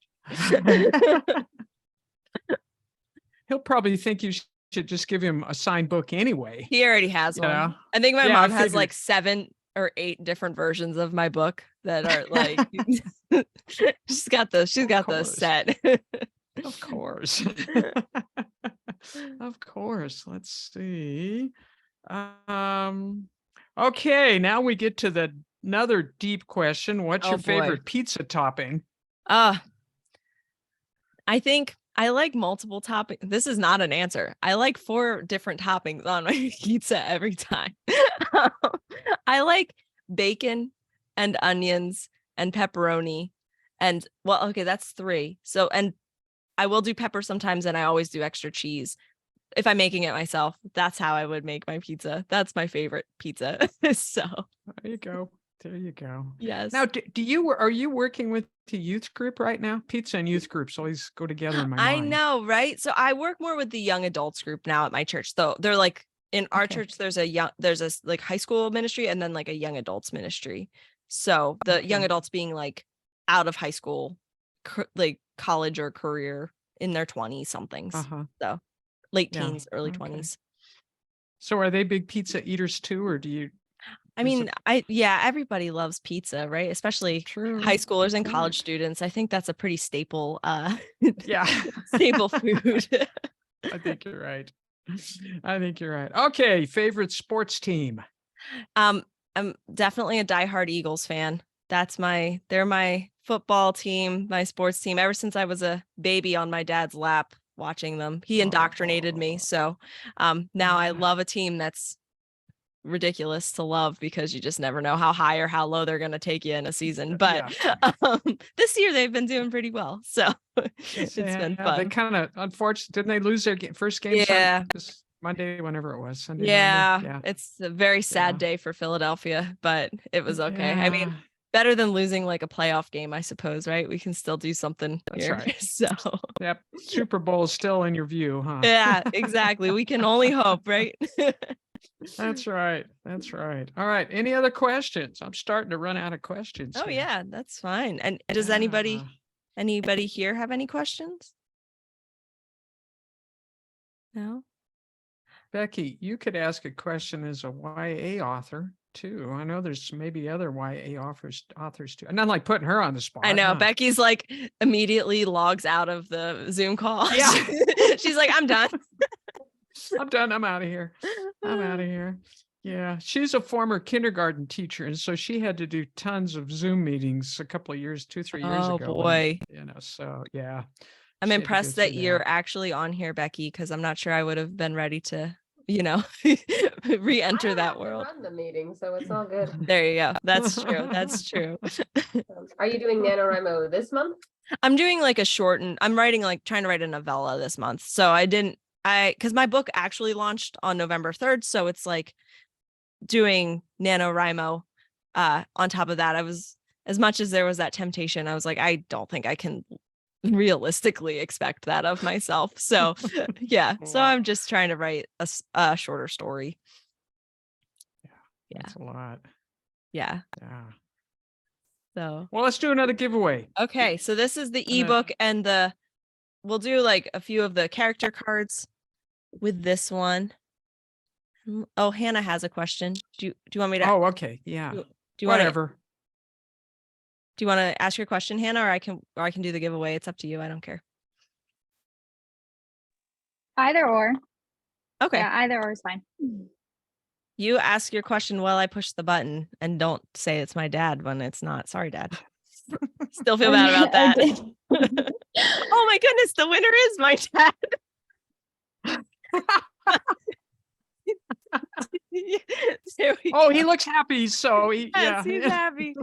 [SPEAKER 2] He'll probably think you should just give him a signed book anyway.
[SPEAKER 1] He already has one.
[SPEAKER 2] know?
[SPEAKER 1] I think my
[SPEAKER 2] Yeah,
[SPEAKER 1] mom
[SPEAKER 2] I
[SPEAKER 1] has
[SPEAKER 2] figured.
[SPEAKER 1] like 7 or 8 different versions of my book that are like she's got the
[SPEAKER 2] course.
[SPEAKER 1] set.
[SPEAKER 2] Of course. Of course. Let's see. Okay, now we get to another deep question. What's
[SPEAKER 1] Oh,
[SPEAKER 2] your
[SPEAKER 1] boy.
[SPEAKER 2] favorite pizza topping?
[SPEAKER 1] I think I like multiple toppings. This is not an answer. I like 4 different toppings on my pizza every time. I like bacon and onions and pepperoni and okay, that's 3. So, and I will do pepper sometimes, and I always do extra cheese. If I'm making it myself, that's how I would make my pizza. That's my favorite pizza. So
[SPEAKER 2] There you go. There you go.
[SPEAKER 1] yes.
[SPEAKER 2] Now, are you working with the youth group right now? Pizza and youth groups always go together in my
[SPEAKER 1] I
[SPEAKER 2] mind.
[SPEAKER 1] know, right? So I work more with the young adults group now at my church. So they're like in our
[SPEAKER 2] Okay.
[SPEAKER 1] church, there's a like high school ministry and then like a young adults ministry. So the young
[SPEAKER 2] Okay.
[SPEAKER 1] adults being like out of high school, like college or career in their 20 somethings.
[SPEAKER 2] Uh-huh.
[SPEAKER 1] So late
[SPEAKER 2] Yeah.
[SPEAKER 1] teens, early
[SPEAKER 2] Okay.
[SPEAKER 1] 20s.
[SPEAKER 2] So are they big pizza eaters too, or do you?
[SPEAKER 1] I mean, everybody loves pizza, right? Especially
[SPEAKER 2] True.
[SPEAKER 1] high schoolers and
[SPEAKER 2] Good
[SPEAKER 1] college
[SPEAKER 2] point.
[SPEAKER 1] students. I think that's a pretty staple
[SPEAKER 2] Yeah.
[SPEAKER 1] staple food.
[SPEAKER 2] I think you're right. Okay, favorite sports team.
[SPEAKER 1] I'm definitely a diehard Eagles fan. They're my football team, my sports team. Ever since I was a baby on my dad's lap watching them, he indoctrinated me. So now I love a team that's ridiculous to love because you just never know how high or how low they're going to take you in a season. But this year they've been doing pretty well. So it's been fun.
[SPEAKER 2] They kind of, unfortunately, didn't they lose their first game this Monday, whenever it was, Sunday?
[SPEAKER 1] Yeah,
[SPEAKER 2] Yeah.
[SPEAKER 1] It's a very sad day for Philadelphia, but it was okay. I mean, better than losing like a playoff game, I suppose, right? We can still do something here.
[SPEAKER 2] Right.
[SPEAKER 1] So
[SPEAKER 2] yep. Super Bowl is still in your view, huh?
[SPEAKER 1] Yeah, exactly. We can only hope, right?
[SPEAKER 2] That's right. That's right. All right. Any other questions? I'm starting to run out of questions.
[SPEAKER 1] Oh
[SPEAKER 2] here.
[SPEAKER 1] yeah, that's fine. And does anybody here have any questions? No?
[SPEAKER 2] Becky, you could ask a question as a YA author too. I know there's maybe other YA authors too. Not like putting her on the spot.
[SPEAKER 1] I know.
[SPEAKER 2] Huh?
[SPEAKER 1] Becky's like immediately logs out of the Zoom call.
[SPEAKER 2] Yeah.
[SPEAKER 1] She's like, I'm done.
[SPEAKER 2] I'm done. I'm out of here. I'm out of here. Yeah. She's a former kindergarten teacher. And so she had to do tons of Zoom meetings a couple of years, 2-3 years ago.
[SPEAKER 1] Oh boy.
[SPEAKER 2] So yeah.
[SPEAKER 1] I'm impressed that you're actually on here, Becky, because I'm not sure I would have been ready to, re-enter that world.
[SPEAKER 5] Run the meeting, so it's all good.
[SPEAKER 1] There you go. That's true. That's true.
[SPEAKER 5] Are you doing NaNoWriMo this month?
[SPEAKER 1] I'm doing like I'm writing trying to write a novella this month. So because my book actually launched on November 3rd. So it's like doing NaNoWriMo on top of that. As much as there was that temptation, I was like, I don't think I can realistically expect that of myself. So yeah. So I'm just trying to write a shorter story.
[SPEAKER 2] Yeah. That's a lot.
[SPEAKER 1] Yeah.
[SPEAKER 2] Yeah.
[SPEAKER 1] So
[SPEAKER 2] well, let's do another giveaway.
[SPEAKER 1] Okay. So this is the ebook and we'll do like a few of the character cards with this one. Oh, Hannah has a question. Do you want me to?
[SPEAKER 2] Oh, okay. Yeah.
[SPEAKER 1] Do you
[SPEAKER 2] Whatever.
[SPEAKER 1] Do you want to ask your question, Hannah, or I can do the giveaway? It's up to you. I don't care.
[SPEAKER 4] Either or.
[SPEAKER 1] Okay.
[SPEAKER 4] Yeah, either or is fine.
[SPEAKER 1] You ask your question while I push the button, and don't say it's my dad when it's not. Sorry, Dad. Still feel bad about that. Oh my goodness, the winner is my dad.
[SPEAKER 2] He looks happy. So he's
[SPEAKER 1] happy.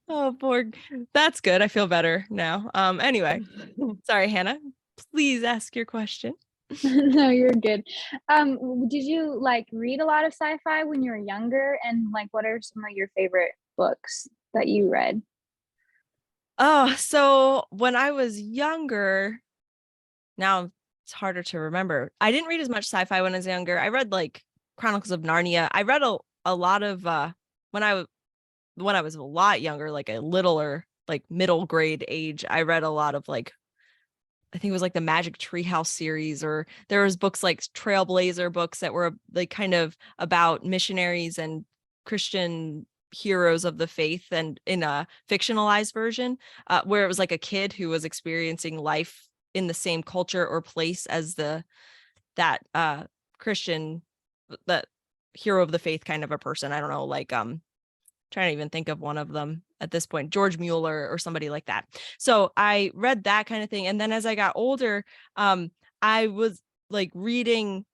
[SPEAKER 1] Oh, Borg. That's good. I feel better now. Anyway, sorry, Hannah. Please ask your question.
[SPEAKER 4] No, you're good. Did you read a lot of sci-fi when you were younger? And what are some of your favorite books that you read?
[SPEAKER 1] Oh, so when I was younger, now it's harder to remember. I didn't read as much sci-fi when I was younger. I read Chronicles of Narnia. I read a lot of when I was a lot younger, like a littler, middle grade age. I read a lot of I think it was the Magic Treehouse series, or there was books like Trailblazer books that were kind of about missionaries and Christian heroes of the faith, and in a fictionalized version where it was a kid who was experiencing life in the same culture or place as that Christian, that hero of the faith kind of a person. I don't know, trying to even think of one of them at this point, George Mueller or somebody like that. So I read that kind of thing. And then as I got older, I was reading,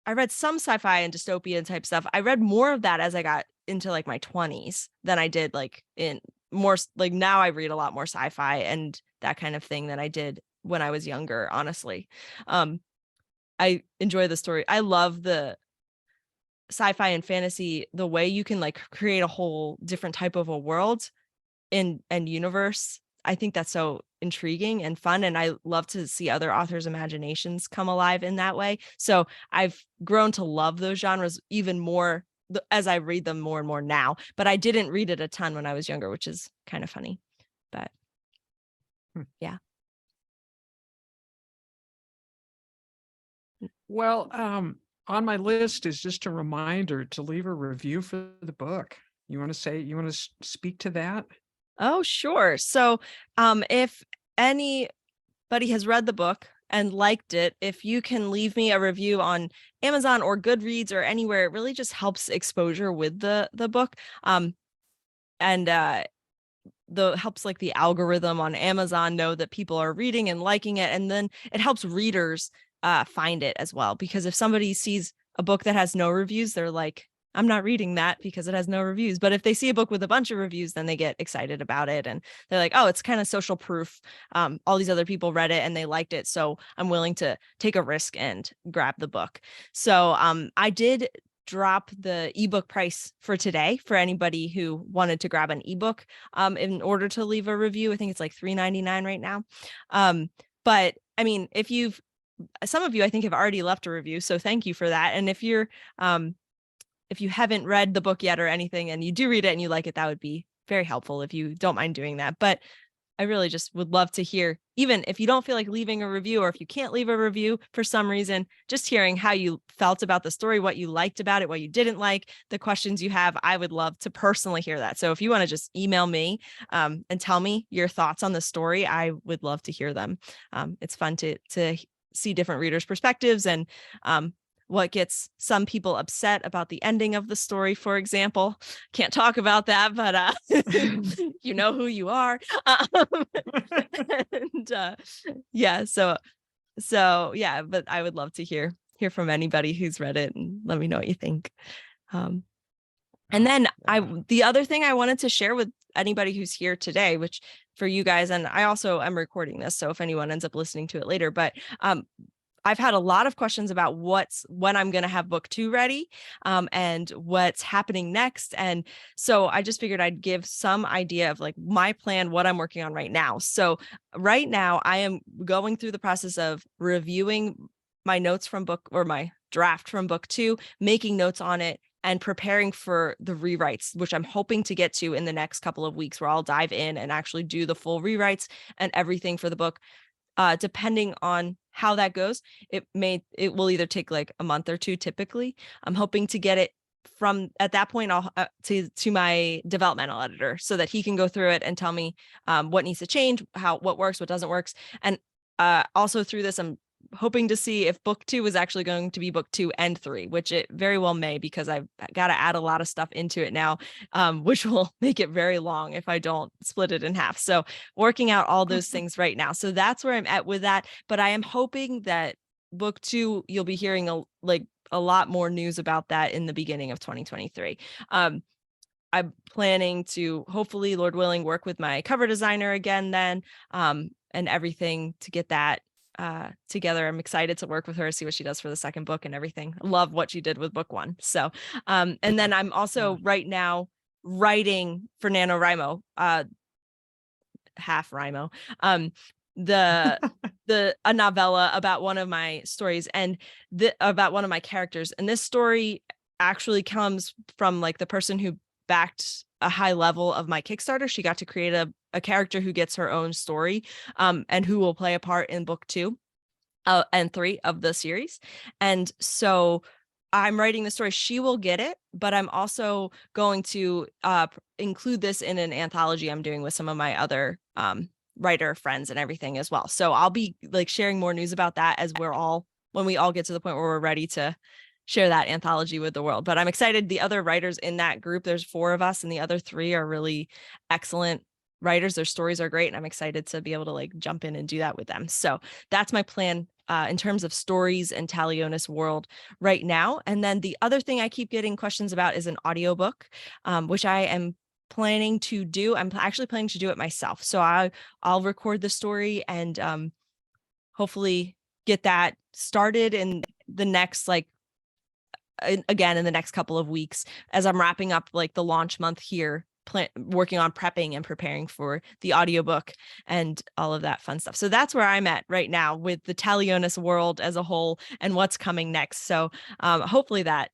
[SPEAKER 1] I read some sci-fi and dystopian type stuff. I read more of that as I got into my 20s than I did in more now I read a lot more sci-fi and that kind of thing than I did when I was younger, honestly. I enjoy the story. I love the sci-fi and fantasy, the way you can create a whole different type of a world and universe. I think that's so intriguing and fun, and I love to see other authors' imaginations come alive in that way. So I've grown to love those genres even more as I read them more and more now, but I didn't read it a ton when I was younger, which is kind of funny. But yeah.
[SPEAKER 2] Well, on my list is just a reminder to leave a review for the book. You want to speak to that?
[SPEAKER 1] Oh, sure. So if anybody has read the book and liked it, if you can leave me a review on Amazon or Goodreads or anywhere, it really just helps exposure with the book. And helps the algorithm on Amazon know that people are reading and liking it. And then it helps readers find it as well. Because if somebody sees a book that has no reviews, they're like, I'm not reading that because it has no reviews. But if they see a book with a bunch of reviews, then they get excited about it. And they're like, oh, it's kind of social proof. All these other people read it and they liked it. So I'm willing to take a risk and grab the book. So I did drop the ebook price for today for anybody who wanted to grab an ebook in order to leave a review. I think it's like $3.99 right now. But I mean, some of you I think have already left a review, so thank you for that. And if you haven't read the book yet or anything and you do read it and you like it, that would be very helpful if you don't mind doing that. But I really just would love to hear, even if you don't feel like leaving a review, or if you can't leave a review for some reason, just hearing how you felt about the story, what you liked about it, what you didn't like, the questions you have. I would love to personally hear that. So if you want to just email me and tell me your thoughts on the story, I would love to hear them. It's fun to see different readers' perspectives and what gets some people upset about the ending of the story, for example. Can't talk about that, but you know who you are. And yeah, so yeah, but I would love to hear from anybody who's read it and let me know what you think. And then the other thing I wanted to share with anybody who's here today, which for you guys, and I also am recording this, so if anyone ends up listening to it later, but I've had a lot of questions about when I'm going to have book 2 ready and what's happening next. And so I just figured I'd give some idea of like my plan, what I'm working on right now. So right now I am going through the process of reviewing my notes from my draft from book 2, making notes on it, and preparing for the rewrites, which I'm hoping to get to in the next couple of weeks, where I'll dive in and actually do the full rewrites and everything for the book. Depending on how that goes, it will either take like a month or 2 typically. I'm hoping to get it from at that point I'll to my developmental editor so that he can go through it and tell me what needs to change, what works, what doesn't work. And also through this, I'm hoping to see if book 2 is actually going to be book 2 and 3, which it very well may, because I've got to add a lot of stuff into it now, which will make it very long if I don't split it in half. So working out all those things right now. So that's where I'm at with that. But I am hoping that book 2, you'll be hearing a lot more news about that in the beginning of 2023. I'm planning to, hopefully, Lord willing, work with my cover designer again then, and everything to get that together. I'm excited to work with her, see what she does for the second book and everything. I love what she did with book 1. So, and then I'm also right now writing for NaNoWriMo, half Rimo, a novella about one of my stories and about one of my characters. And this story actually comes from like the person who backed a high level of my Kickstarter. She got to create a character who gets her own story, and who will play a part in book 2 and 3 of the series. And so I'm writing the story. She will get it, but I'm also going to include this in an anthology I'm doing with some of my other writer friends and everything as well. So I'll be like sharing more news about that as when we all get to the point where we're ready to share that anthology with the world. But I'm excited. The other writers in that group, there's 4 of us, and the other 3 are really excellent writers. Their stories are great, and I'm excited to be able to like jump in and do that with them. So that's my plan in terms of stories and Talionis world right now. And then the other thing I keep getting questions about is an audiobook, which I am planning to do. I'm actually planning to do it myself. So I'll record the story and hopefully get that started in the next in the next couple of weeks, as I'm wrapping up like the launch month here, working on prepping and preparing for the audiobook and all of that fun stuff. So that's where I'm at right now with the Talionis world as a whole and what's coming next. So hopefully that,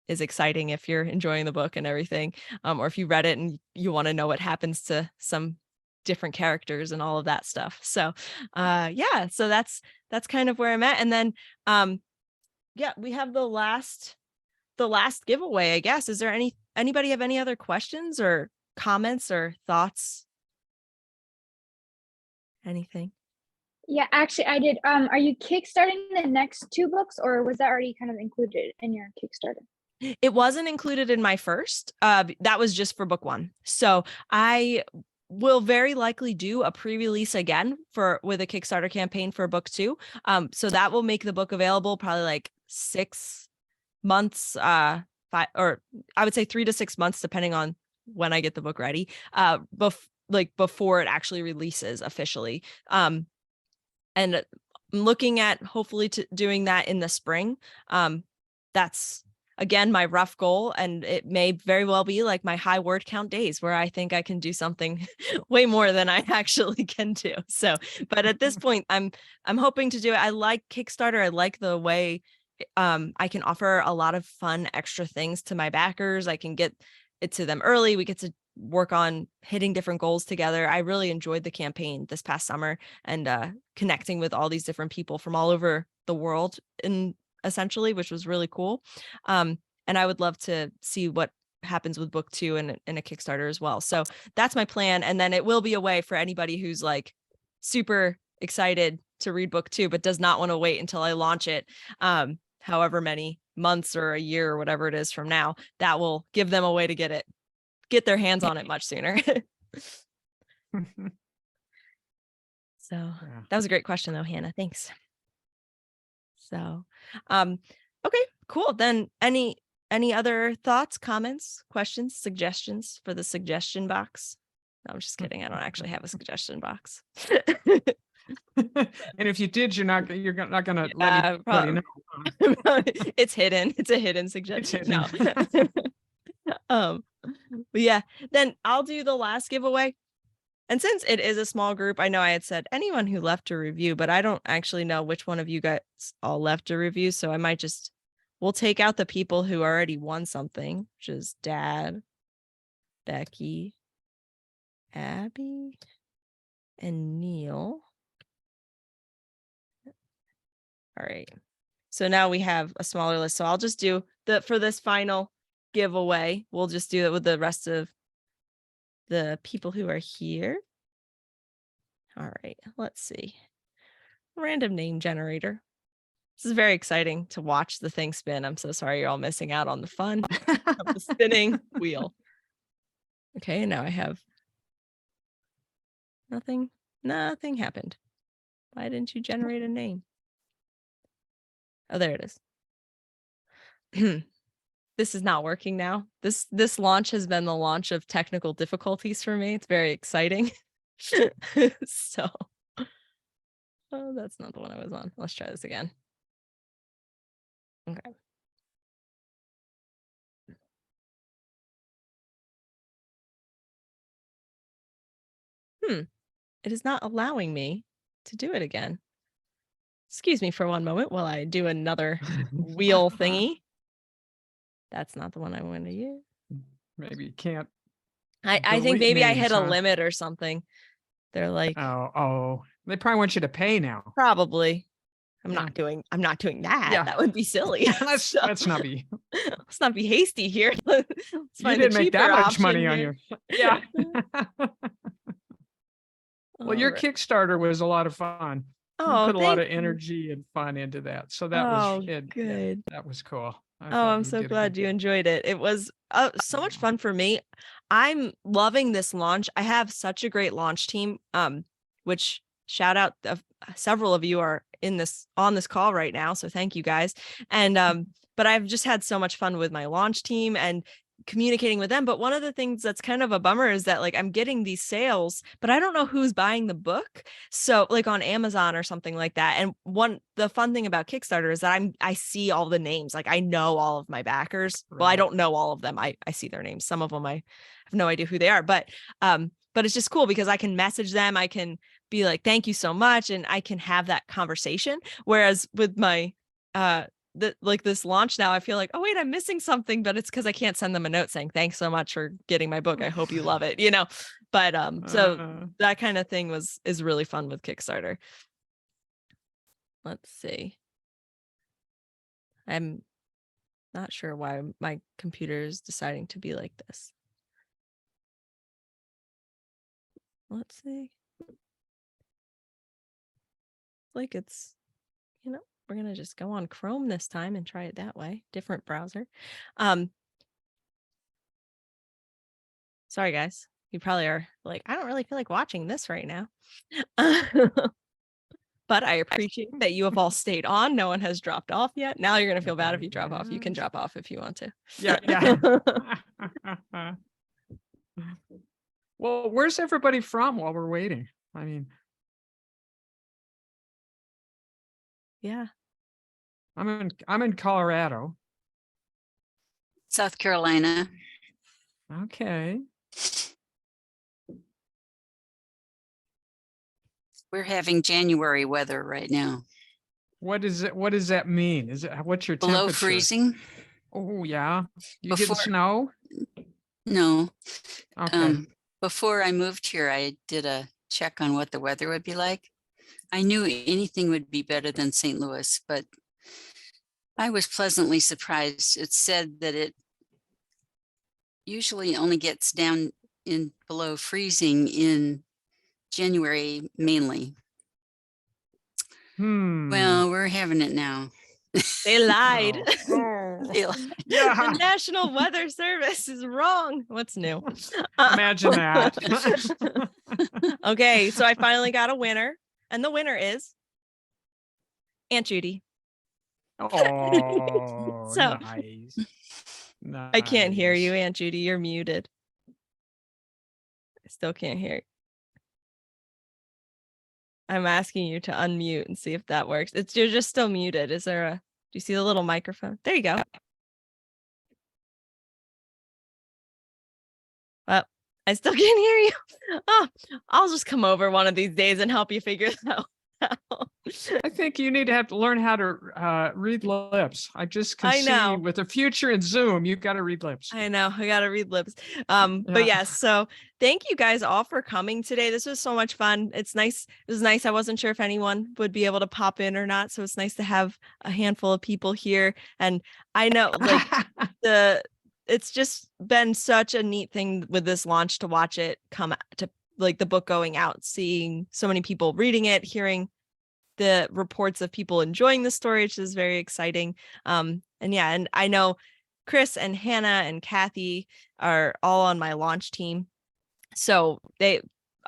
[SPEAKER 1] is exciting if you're enjoying the book and everything, or if you read it and you want to know what happens to some different characters and all of that stuff. So yeah, so that's kind of where I'm at. And then yeah, we have the last giveaway, I guess. Is there anybody have any other questions or comments or thoughts? Anything?
[SPEAKER 4] Yeah, actually I did. Are you kickstarting the next 2 books, or was that already kind of included in your Kickstarter?
[SPEAKER 1] It wasn't included in my first. That was just for book 1. So I will very likely do a pre-release again with a Kickstarter campaign for book 2. So that will make the book available probably like 6 months 5, or I would say 3 to 6 months, depending on when I get the book ready, before it actually releases officially. And I'm looking at hopefully doing that in the spring. That's again my rough goal, and it may very well be like my high word count days where I think I can do something way more than I actually can do. So, but at this point, I'm hoping to do it. I like Kickstarter. I like the way I can offer a lot of fun extra things to my backers. I can get it to them early. We get to work on hitting different goals together. I really enjoyed the campaign this past summer, and connecting with all these different people from all over the world essentially, which was really cool. And I would love to see what happens with book 2 in a Kickstarter as well. So that's my plan. And then it will be a way for anybody who's like super excited to read book 2, but does not want to wait until I launch it. However many months or a year or whatever it is from now, that will give them a way to get their hands on it much sooner. So
[SPEAKER 2] Yeah.
[SPEAKER 1] that was a great question though, Hannah. Thanks. So, okay, cool. Then any other thoughts, comments, questions, suggestions for the suggestion box? No, I'm just kidding. I don't actually have a suggestion box.
[SPEAKER 2] And if you did, you're not gonna let anybody know.
[SPEAKER 1] It's hidden. It's a hidden suggestion.
[SPEAKER 2] It's hidden.
[SPEAKER 1] No. But yeah, then I'll do the last giveaway. And since it is a small group, I know I had said anyone who left a review, but I don't actually know which one of you guys all left a review. So I might we'll take out the people who already won something, which is Dad, Becky, Abby, and Neil. All right. So now we have a smaller list. So I'll just do for this final giveaway, we'll just do it with the rest of the people who are here. All right, let's see. Random name generator. This is very exciting to watch the thing spin. I'm so sorry you're all missing out on the fun of the spinning wheel. Okay, now I have nothing happened. Why didn't you generate a name? Oh, there it is. This is not working now. This launch has been the launch of technical difficulties for me. It's very exciting. So, oh, that's not the one I was on. Let's try this again. Okay. It is not allowing me to do it again. Excuse me for one moment while I do another wheel thingy. That's not the one I want to use.
[SPEAKER 2] Maybe you can't.
[SPEAKER 1] I think
[SPEAKER 2] delete
[SPEAKER 1] maybe I
[SPEAKER 2] names,
[SPEAKER 1] hit a
[SPEAKER 2] huh?
[SPEAKER 1] limit or something. They're like,
[SPEAKER 2] Oh, they probably want you to pay now.
[SPEAKER 1] probably. I'm
[SPEAKER 2] Yeah.
[SPEAKER 1] not doing that.
[SPEAKER 2] Yeah.
[SPEAKER 1] That would be silly.
[SPEAKER 2] let's not be.
[SPEAKER 1] Let's not be hasty here. Let's
[SPEAKER 2] You
[SPEAKER 1] find
[SPEAKER 2] didn't
[SPEAKER 1] a
[SPEAKER 2] make that
[SPEAKER 1] cheaper
[SPEAKER 2] much money on
[SPEAKER 1] option
[SPEAKER 2] your. Yeah. Well, your
[SPEAKER 1] Alright.
[SPEAKER 2] Kickstarter was a lot of fun. You
[SPEAKER 1] Oh,
[SPEAKER 2] put a lot of
[SPEAKER 1] thank you.
[SPEAKER 2] energy and fun into that, so that
[SPEAKER 1] Oh,
[SPEAKER 2] was it.
[SPEAKER 1] good.
[SPEAKER 2] Yeah, that was cool. I
[SPEAKER 1] Oh,
[SPEAKER 2] thought
[SPEAKER 1] I'm
[SPEAKER 2] you
[SPEAKER 1] so
[SPEAKER 2] did a
[SPEAKER 1] glad
[SPEAKER 2] good
[SPEAKER 1] you
[SPEAKER 2] job.
[SPEAKER 1] enjoyed it. It was so much fun for me. I'm loving this launch. I have such a great launch team, which shout out several of you are on this call right now. So thank you guys. And but I've just had so much fun with my launch team and communicating with them. But one of the things that's kind of a bummer is that like I'm getting these sales, but I don't know who's buying the book. So like on Amazon or something like that. And the fun thing about Kickstarter is that I see all the names. Like I know all of my backers. Well, I
[SPEAKER 2] Right.
[SPEAKER 1] don't know all of them. I see their names. Some of them I have no idea who they are, but it's just cool because I can message them. I can be like, thank you so much. And I can have that conversation. Whereas with my this launch now, I feel like, oh wait, I'm missing something, but it's because I can't send them a note saying thanks so much for getting my book. I hope you love it, But so that kind of thing is really fun with Kickstarter. Let's see. I'm not sure why my computer is deciding to be like this. Let's see. Like it's, we're going to just go on Chrome this time and try it that way. Different browser. Sorry, guys. You probably are like, I don't really feel like watching this right now. But I appreciate that you have all stayed on. No one has dropped off yet. Now you're going to feel bad if you drop off. You can drop off if you want to.
[SPEAKER 2] Yeah. Well, where's everybody from while we're waiting? I mean,
[SPEAKER 1] Yeah.
[SPEAKER 2] I'm in Colorado.
[SPEAKER 6] South Carolina.
[SPEAKER 2] Okay.
[SPEAKER 6] We're having January weather right now.
[SPEAKER 2] What is it? What does that mean? Is it what's your
[SPEAKER 6] Below
[SPEAKER 2] temperature?
[SPEAKER 6] freezing?
[SPEAKER 2] Oh yeah. You getting
[SPEAKER 6] Before-
[SPEAKER 2] snow?
[SPEAKER 6] No.
[SPEAKER 2] Okay.
[SPEAKER 6] Before I moved here, I did a check on what the weather would be like. I knew anything would be better than St. Louis, but I was pleasantly surprised. It said that it usually only gets down in below freezing in January mainly. Well, we're having it now.
[SPEAKER 1] They lied.
[SPEAKER 2] Oh.
[SPEAKER 1] The
[SPEAKER 2] Yeah.
[SPEAKER 1] National Weather Service is wrong. What's new?
[SPEAKER 2] Imagine that.
[SPEAKER 1] Okay, so I finally got a winner, and the winner is Aunt Judy.
[SPEAKER 2] Oh,
[SPEAKER 1] So-
[SPEAKER 2] nice.
[SPEAKER 1] I can't hear you,
[SPEAKER 2] Nice.
[SPEAKER 1] Aunt Judy. You're muted. I still can't hear you. I'm asking you to unmute and see if that works. You're just still muted. Do you see the little microphone? There you go. Well, I still can't hear you. Oh, I'll just come over one of these days and help you figure that out.
[SPEAKER 2] I think you need to have to learn how to read lips. I just can
[SPEAKER 1] I know.
[SPEAKER 2] see with the future in Zoom, you've got to read lips.
[SPEAKER 1] I know. I gotta read lips. But yes, so thank you guys all for coming today. This was so much fun. It's nice. It was nice. I wasn't sure if anyone would be able to pop in or not. So it's nice to have a handful of people here. And I know like it's just been such a neat thing with this launch to watch it come to like the book going out, seeing so many people reading it, hearing the reports of people enjoying the story, which is very exciting. And I know Chris and Hannah and Kathy are all on my launch team. So they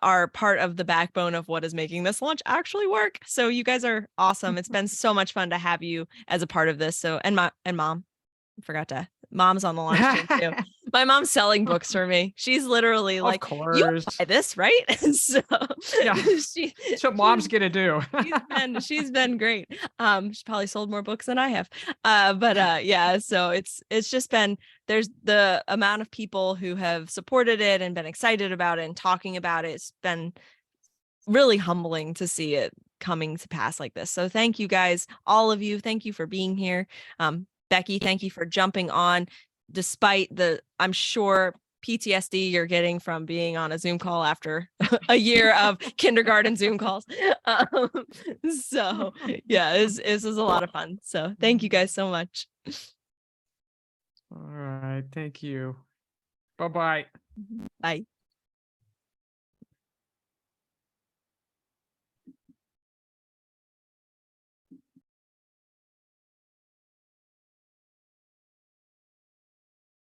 [SPEAKER 1] are part of the backbone of what is making this launch actually work. So you guys are awesome. It's been so much fun to have you as a part of this. So and mom, I forgot to mom's on the launch team too. My mom's selling books for me. She's literally like,
[SPEAKER 2] of
[SPEAKER 1] you
[SPEAKER 2] course.
[SPEAKER 1] buy this, right? And so
[SPEAKER 2] Yeah. That's what mom's gonna do.
[SPEAKER 1] she's been great. She's probably sold more books than I have. Yeah, so it's just been, there's the amount of people who have supported it and been excited about it and talking about it. It's been really humbling to see it coming to pass like this. So thank you guys, all of you. Thank you for being here. Becky, thank you for jumping on despite the, I'm sure, PTSD you're getting from being on a Zoom call after a year of kindergarten Zoom calls. So yeah, this is a lot of fun. So thank you guys so much.
[SPEAKER 2] All right. Thank you. Bye-bye.
[SPEAKER 1] Bye.